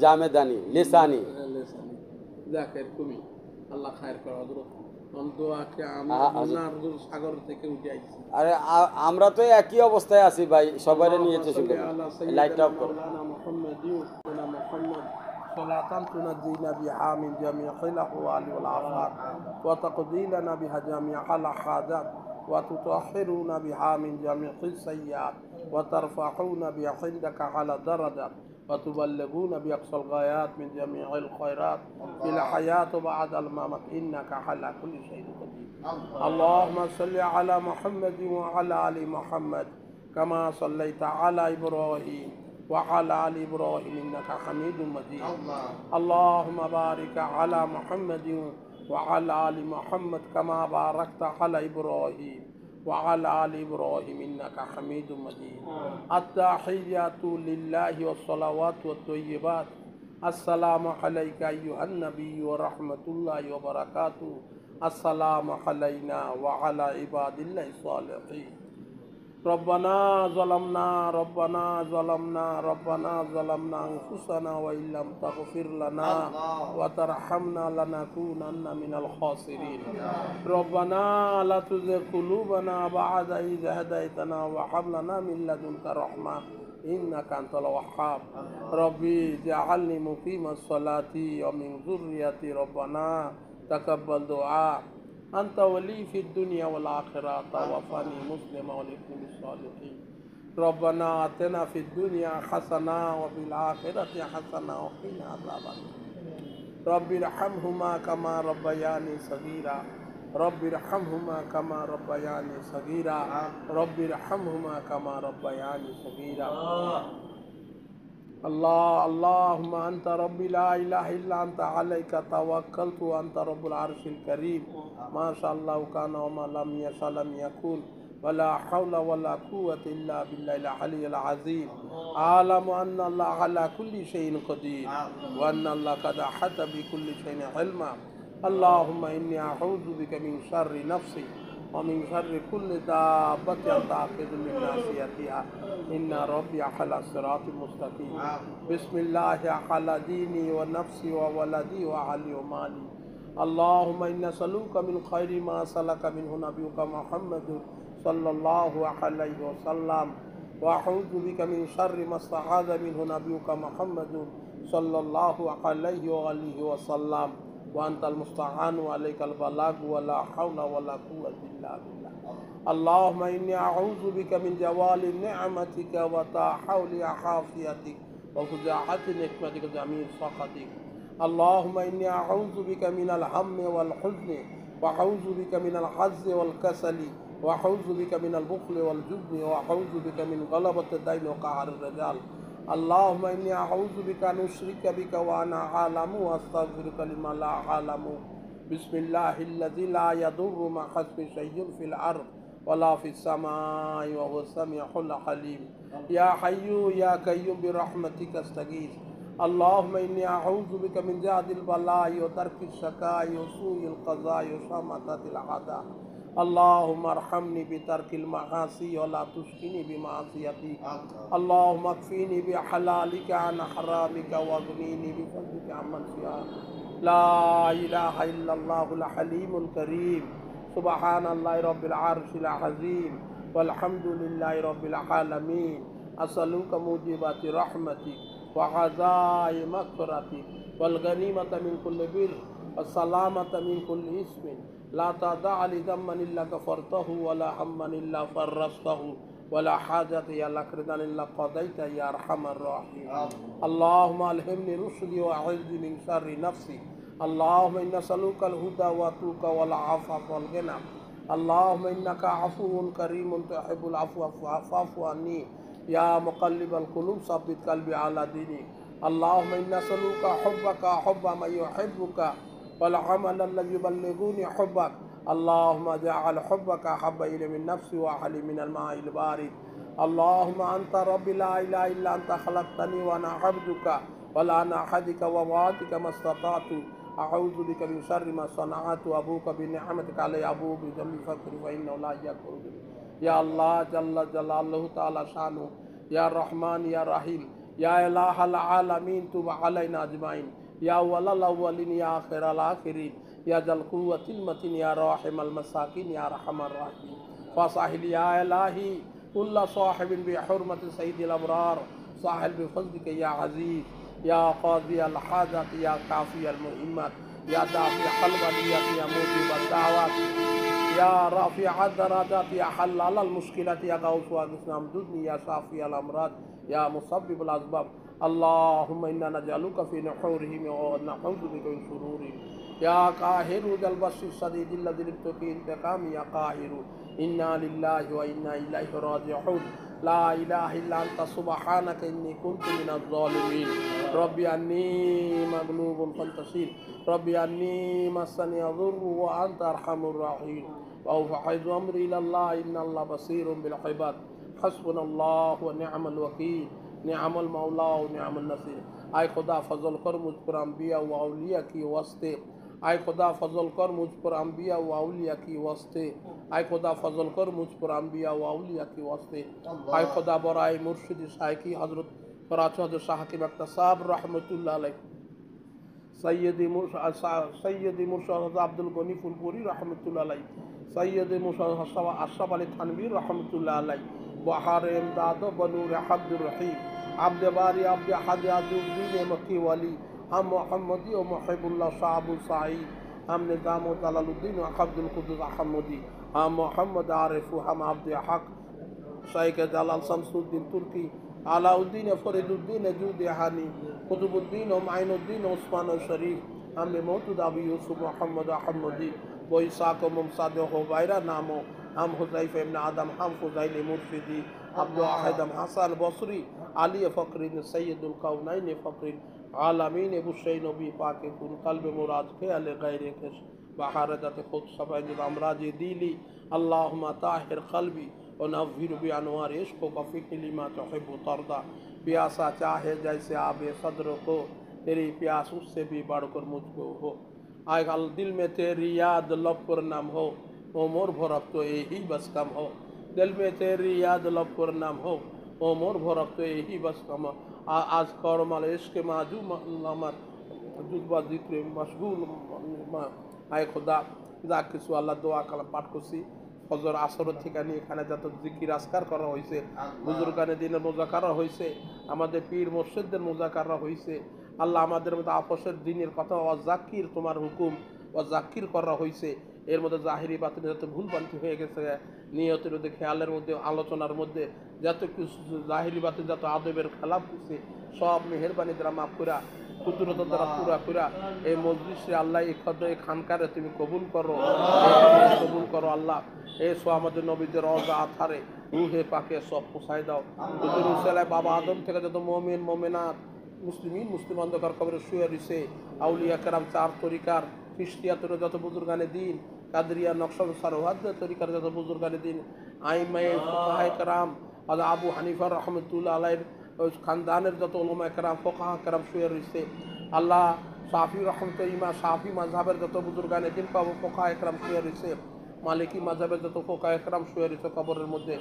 जामेदानी लिसानी लिसानी जाकिर তুমি আল্লাহ খায়ের করো। হযরত দোয়াকে সাগর থেকে উঠে আইছি। আরে আমরা তো একই অবস্থায় আছি ভাই, সবাইরে নিয়েছে শুধু লাইট অফ করো। মুহাম্মদ সালাতান তুনাজিনা বিহা মিন জামিআল আহওয়ালি ওয়াল আফাত ওয়া তাকদিলানা বিহা জামিআল হাজাত ওয়া তুতাহহিরুনা বিহা মিন জামিআস সাইয়্যাত ওয়া তারফাউনা বিহা ইনদাকা আলা দারাজাত وتبلغون بأقصى الغايات من جميع الخيرات في الحياة وبعد الممات إنك على كل شيء قدير. اللهم صل على محمد وعلى آل محمد كما صليت على إبراهيم وعلى آل إبراهيم إنك حميد مجيد. اللهم بارك على محمد وعلى آل محمد كما باركت على إبراهيم وعلى آل إبراهيم إنك حميد مجيد. التحيات لله والصلوات والطيبات. السلام عليك أيها النبي ورحمة الله وبركاته. السلام علينا وعلى عباد الله الصالحين. ربنا ظلمنا أنفسنا وإن لم تغفر لنا وترحمنا لنكونن من الخاسرين. ربنا لا تزغ قلوبنا بعد إذ هديتنا وهب لنا من لدنك رحمة إنك أنت الوهاب. ربي اجعلني مقيم الصلاة ومن ذريتي ربنا تقبل دعاء. أنت ولي في الدنيا والآخرة توفني مسلما ولكل الصالحين. ربنا آتنا في الدنيا حسنة وفي الآخرة حسنة وقنا عذاب النار. رب ارحمهما كما ربياني صغيرا. رب ارحمهما كما ربياني صغيرا. رب ارحمهما كما ربياني صغيرا. اللهم أنت ربي لا إله إلا أنت عليك توكلت وأنت رب العرش الكريم. ما شاء الله كان وما لم يشاء لم يكن ولا حول ولا قوة إلا بالله العلي العظيم. أعلم أن الله على كل شيء قدير وأن الله قد أحاط بكل شيء علما. اللهم إني أعوذ بك من شر نفسي ومن شر كل دابة تأخذ من ناصيتها إن ربي على صراط مستقيم. بسم الله على ديني ونفسي وولدي وأهلي ومالي. اللهم إني أسألك من خير ما سلك منه نبيك محمد صلى الله عليه وسلم وأعوذ بك من شر ما استعاذ منه نبيك محمد صلى الله عليه وآله وسلم وأنت المستعان وعليك البلاغ ولا حول ولا قوة إلا بالله. اللهم إني أعوذ بك من زوال نعمتك وتحول عافيتك وفجاعة نقمتك جميع سخطك. اللهم إني أعوذ بك من الهم والحزن وأعوذ بك من العجز والكسل وأعوذ بك من البخل والجبن وأعوذ بك من غلبة الدين وقهر الرجال. اللهم إني أعوذ بك أن أشرك بك وأنا أعلم وأستغفرك لما لا أعلم. بسم الله الذي لا يضر مع اسمه شيء في الأرض ولا في السماء وهو السميع العليم. يا حي يا قيوم برحمتك استغيث. اللهم إني أعوذ بك من جهد البلاء وترك الشقاء وسوء القضاء وشماتة الأعداء. اللهم ارحمني بترك المعاصي ولا تشقني بمعصيتك. اللهم اكفيني بحلالك عن حرامك واغنيني بفضلك عمن سواك. لا إله إلا الله الحليم الكريم. سبحان الله رب العرش العظيم والحمد لله رب العالمين. أسألك موجبات رحمتك وعزائم مغفرتك والغنيمة من كل بر والسلامة من كل اسم لا تدع لي ذنبا إلا غفرته ولا هما إلا فرجته ولا حاجة يا لك رضا إلا قضيت يا أرحم الراحمين. اللهم ألهمني رشدي وأعذني من شر نفسي. اللهم إنا نسألك الهدى والتقى والعفاف والغنى. اللهم إنك عفو كريم تحب العفو فاعف عني. يا مقلب القلوب ثبت قلبي على دينك. اللهم إنا نسألك حبك حب من يحبك والعمل الذي يبلغني حبك. اللهم اجعل حبك أحب إلي من نفسي وأحلي من الماء البارد. اللهم أنت ربي لا إله إلا أنت خلقتني وأنا عبدك ولا أنا أحدك ووعدك ما استطعت. أعوذ بك من شر ما صنعت وأبوك بنعمتك علي أبوك بذنبي فاغفر فإنه لا يغفر الذنوب. يا الله جل جلاله تعالى شانه يا رحمن يا رحيم يا إله العالمين تب علينا أجمعين. يا أول الأولين يا آخر الآخرين يا ذا القوة المتين يا راحم المساكين يا أرحم الراحمين. فصاحب يا إلهي كل صاحب بحرمة سيد الأبرار صاحب بفضلك يا عزيز يا قاضي الحاجات يا كافي المهمات يا دافع البليات يا موجب الدعوات يا رافع الدرجات يا حلال المشكلات يا غوث واغثنا امددني يا شافي الأمراض يا مسبب الأسباب. اللهم إنا نجعلك في نحورهم ونعوذ بك من شرورهم. يا قاهر ذا البطش الشديد الذي لبتك انتقام يا قاهر. إنا لله وإنا إليه راجعون. لا إله إلا أنت سبحانك إني كنت من الظالمين. ربي أني مغلوب فانتصر. ربي أني مسني الضر وأنت أرحم الراحمين. وأوفض أمري إلى الله إن الله بصير بالعباد. حسبنا الله ونعم الوكيل نعم المولا ونعم النصير. आए खुदा फजल कर मुझ पर अम्बिया व औलिया की वस्ते. आए खुदा फजल कर मुझ पर अम्बिया व औलिया की वस्ते. आए खुदा फजल कर मुझ पर अम्बिया व औलिया की वस्ते. आए खुदा बराए मुर्शिद शायकी हजरत कराची हजरत शाह की मक्तसाब रहमतुल्लाह अलैह सैयदी मुर्शद अब्दुल गनी फुलपुरी रहमतुल्लाह अलैह सैयदी मुर्शद अशरफ अली थानवी रहमतुल्लाह अलैह बहार इमदाद बनूर अब्दुर रहीम अब्द बारी अब्द हद अजुद्दीन मक्की वली हम मोहम्मदी और मुहिबुल्लाह साहबुल साईद हम निज़ाम जलालुद्दीन अब्दुल कुद्दुस अहमदी हम मोहम्मद आरिफ हम अब्द हक शेख जलाल शमसुद्दीन तुर्की अलाउद्दीन फरीदुद्दीन जूदहानी कुतुबुद्दीन और माइनुद्दीन उस्मान शरीफ हम मौजूद अबी यूसुफ मोहम्मद अहमदी वो इसाक मुमसाद हुबैरा नामो हम हुज़ैफ़ इब्न आदम हम फुज़ैल मुर्शिदी अब्दुल अहद हसन बसरी अली फ़करीन सैयदुल कौनैन फ़करीन आलमीन बुशैन नबी पाक कुन कल्ब मुराद के अले गैर के बहारदत खुद सफ़ैद अमराज दिली अल्लाहुम्मा ताहिर क़ल्बी और नव्विर बि अनवार इश्क़ व फ़िक्र लिमा तुहिब्बु तर्दा. प्यासा चाहे जैसे आबे सदर को तेरी प्यास उससे भी बढ़कर मुझको हो. आए दिल में तेरी याद लब पर नाम हो मोर भरक तो यही बस कम हो. दिल में तेरी याद लब पर नाम हो मोर भरक तो यही बस कम हो. आज करमल इश्क़ माजू मत जुज़बा ज़िक्र मशगूल. आए खुदा जा किसु अल्लाह दुआ कलम पाठ कुसी ফজর আসর থেকে নিয়ে এখানে যত জিকির আজকার করা হয়েছে, বুজুর্গানে দিনের মোজাকারা হয়েছে, আমাদের পীর মুর্শিদদের মোজাকারা হয়েছে। আল্লাহ আমাদের মধ্যে আপসের দিনের কথা ওয়াজাকির তোমার হুকুম ওয়াজাকির করা হয়েছে। এর মধ্যে জাহিরি বাতিল যত ভুলভ্রান্তি হয়ে গেছে, নিয়তের মধ্যে খেয়ালের মধ্যে আলোচনার মধ্যে যত কিছু জাহিরি বাতিল যত আদবের খেলাপ হয়েছে, সব মেহেরবানি দ্বারা মাফ করা, কুদরত দ্বারা পুরা করা এই মজলিসে আল্লাহ এই খানকারে তুমি কবুল করো, কবুল করো আল্লাহ। এসো আমাদের নবীদের রওজা আথারে রুহে পাকে সব পোষায় দাও। বাবা আদম থেকে যত মুমিন মুমিনাত মুসলিম অন্ধকার কবরে শুয়ে রয়েছে, আউলিয়া কেরাম চার তরিকার খ্রিস্টিয়াতের যত বুজুর্গানে দিন, কাদরিয়া নকশাল সারোহাদ তরিকার যত বুজুর্গানে দিন, আইমায়ে ফুকাহায়ে কেরাম আবু হানিফা রহমতুল্লাহ আলাইহির খানদানের যত উলামা কেরাম ফুকাহা কেরাম শুয়ে রয়েছে আল্লাহ। শাফি রহমতুল্লাহ শাফি মাযহাবের যত বুজুর্গানে দিন পাবো ফুকাহায়ে কেরাম শুয়ে রয়েছে, মালিকি মাযহাবের যত ফুকাহায়ে কেরাম শুয়ে রয়েছে কবরের মধ্যে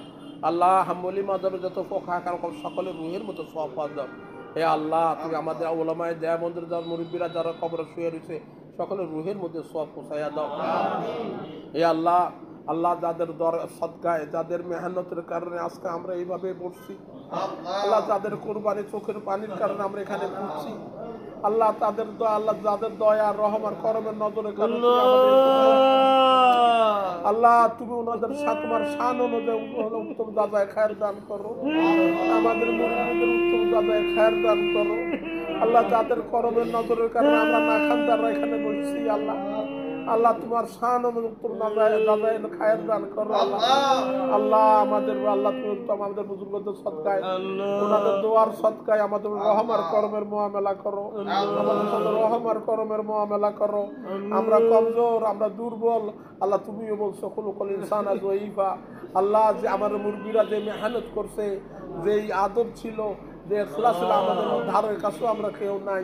আল্লাহ। হাম্বলি মাযহাবের যত ফুকাহায়ে কেরাম সকলের রুহের মতো সওয়াব দাও। হে আল্লাহ তুমি আমাদের উলামায়ে দেওবন্দের যারা মুরিব্বিরা যারা কবরে শুয়ে রয়েছে সকলের রুহের মধ্যে সওয়াব পৌঁছায়া দাও। হে আল্লাহ, আল্লাহ যাদের সদকায় যাদের মেহনতের কারণে আজকে আমরা এইভাবে পড়ছি, আল্লাহ যাদের কোরবানি চোখের পানির কারণে আমরা এখানে পড়ছি, আল্লাহ তাদের আল্লাহ যাদের দয়া রহমান করমের নজরে কারণে আল্লাহ তুমি ওনাদের তোমার শান অনুযায়ী উত্তম দাদায় খায়ের দান করো, আমাদের মুরিদদের উত্তম দাদায় খায়ের দান করো আল্লাহ। যাদের করমের নজরের কারণে আমরা না খানদাররা এখানে বলছি আল্লাহ, আল্লাহ তোমার শান উত্তম দাদায় খায়ের দান করো আল্লাহ। আল্লাহ আমাদের আল্লাহ তুমি উত্তম আমাদের বুজুর্গদের সদকায় ওনাদের দোয়ার সদকায় আমাদের রহমার করমের মুআমেলা করো, আমাদের সাথে রহমার করমের মুআমেলা করো। আমরা কমজোর, আমরা দুর্বল আল্লাহ, তুমিও বলছো খুলুকুল ইনসানা যায়ীফা আল্লাহ। যে আমার মুরব্বিরা যে মেহনত করছে, যেই আদব ছিল, যে ইখলাস ছিল, আমাদের ধারের কাছেও আমরা কেউ নাই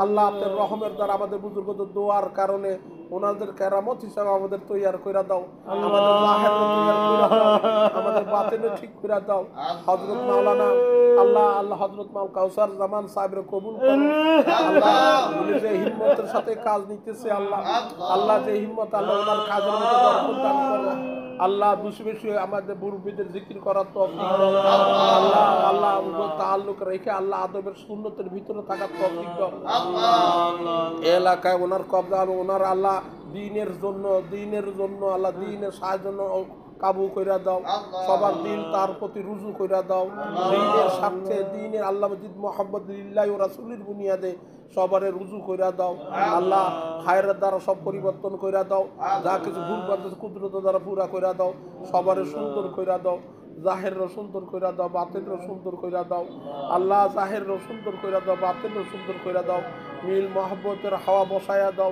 আল্লাহ। আপনার রহমের দ্বারা আমাদের বুজুর্গদের দোয়ার কারণে ওনাদের কেরামত হিসাবে আমাদের তৈয়ার করে দাও, আমাদের জাহের তৈয়ার করে দাও, আমাদের বাতিনে ঠিক করে দাও। হযরত মাওলানা আল্লাহ আল্লাহ হযরত মাওলানা কাউসার জামান সাহেবের কবুল করো আল্লাহ। উনি যে হিম্মতের সাথে কাজ নিতেছে আল্লাহ, আল্লাহ যে হিম্মত আল্লাহ ওনার কাজের মধ্যে বরকত দান করো আল্লাহ। বেশি বেশি আমাদের মুরব্বিদের জিকির করার তৌফিক দাও আল্লাহ, আল্লাহ তাআল্লুক রেখে আল্লাহ আদবের সুন্নতের ভিতরে থাকার তৌফিক দাও। এলাকায় ওনার কবজা ওনার আল্লাহ দিনের জন্য আল্লাহ দিনের সাহায্যের জন্য কাবু কইরা দাও, সবার দিল তার প্রতি রুজু কইরা দাও, দিনের স্বার্থে দিনের আল্লাহ মজিদ মুহাম্মদ লিল্লাহি ওয়া রাসূলির বুনিয়াদে সবারে রুজু কইরা দাও আল্লাহ। খায়রের দ্বারা সব পরিবর্তন কইরা দাও, যা কিছু ভুল করতেছে কুদরত দ্বারা পুরা কইরা দাও, সবারে সুন্দর কইরা দাও, জাহেরও সুন্দর কইরা দাও, বাতিনও সুন্দর কইরা দাও আল্লাহ। জাহেরও সুন্দর কইরা দাও, বাতিনও সুন্দর কইরা দাও, মিল মহব্বতের হাওয়া বসায়া দাও,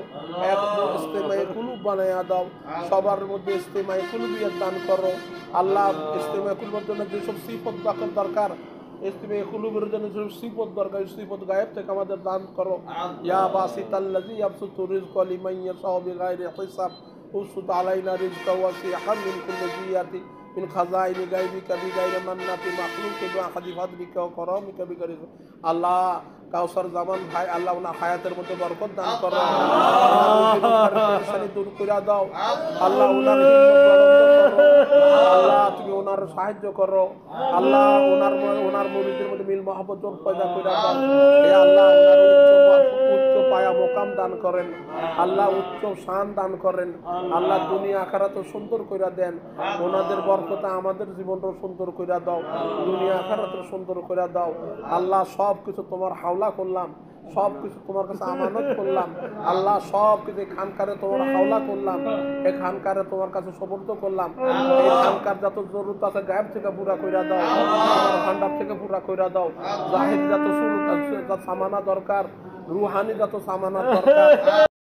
এক ইস্তেমায়ে কুলুব বানায়া দাও, সবার মধ্যে ইস্তেমায়ে কুলুবিয়ত দান করো আল্লাহ। ইস্তেমায়ে কুলুবের জন্য যেসব সিফত দরকার, ইস্তেমায়ে কুলুবের জন্য যেসব সিফত দরকার, সিফত গায়েব থেকে আমাদের দান করো। ইয়া বাসিতাল্লাযী ইয়াবসুতু রিজকা লিমান ইয়াশাউ বিগাইরি হিসাব উসুত আলাইনা রিজকা ওয়াসিআন মিন কুল্লি জিয়াতি মিন খাজাইনি গায়বিকা বিগাইরি মান্নাতি মাখলুকিন ওয়া আহাদি ফাদলিকা ওয়া কারামিকা বিগাইরি আল্লাহ। কাউসার জামান ভাই আল্লাহ ওনার হায়াতের মধ্যে বরকত দান করো, পেরেশানি দূর করে দাও আল্লাহ। ওনার আল্লাহ তুমি ওনার সাহায্য করো আল্লাহ, ওনার মুরিদের মধ্যে মিল মহব্বত পয়দা করে দাও হে আল্লাহ। ওনার উচ্চ পায়া মোকাম দান করেন আল্লাহ, উচ্চ শান দান করেন আল্লাহ, দুনিয়া আখিরাত সুন্দর কইরা দেন। ওনাদের বরকতে আমাদের জীবনটাও সুন্দর কইরা দাও, দুনিয়া আখিরাত সুন্দর কইরা দাও আল্লাহ। সব কিছু তোমার হাওলা করলাম, সব কিছু তোমার কাছে আমানত করলাম আল্লাহ, সব কিছু খানকারে তোমার হাওলা করলাম, এই খানকারে তোমার কাছে সুপর্দ করলাম। এই খানকার যত জরুরত আছে গায়েব থেকে পুরা কইরা দাও, তোমার ভান্ডার থেকে পুরা কইরা দাও। জাহির যত শুরু সামানা দরকার, রুহানি যত সামানা দরকার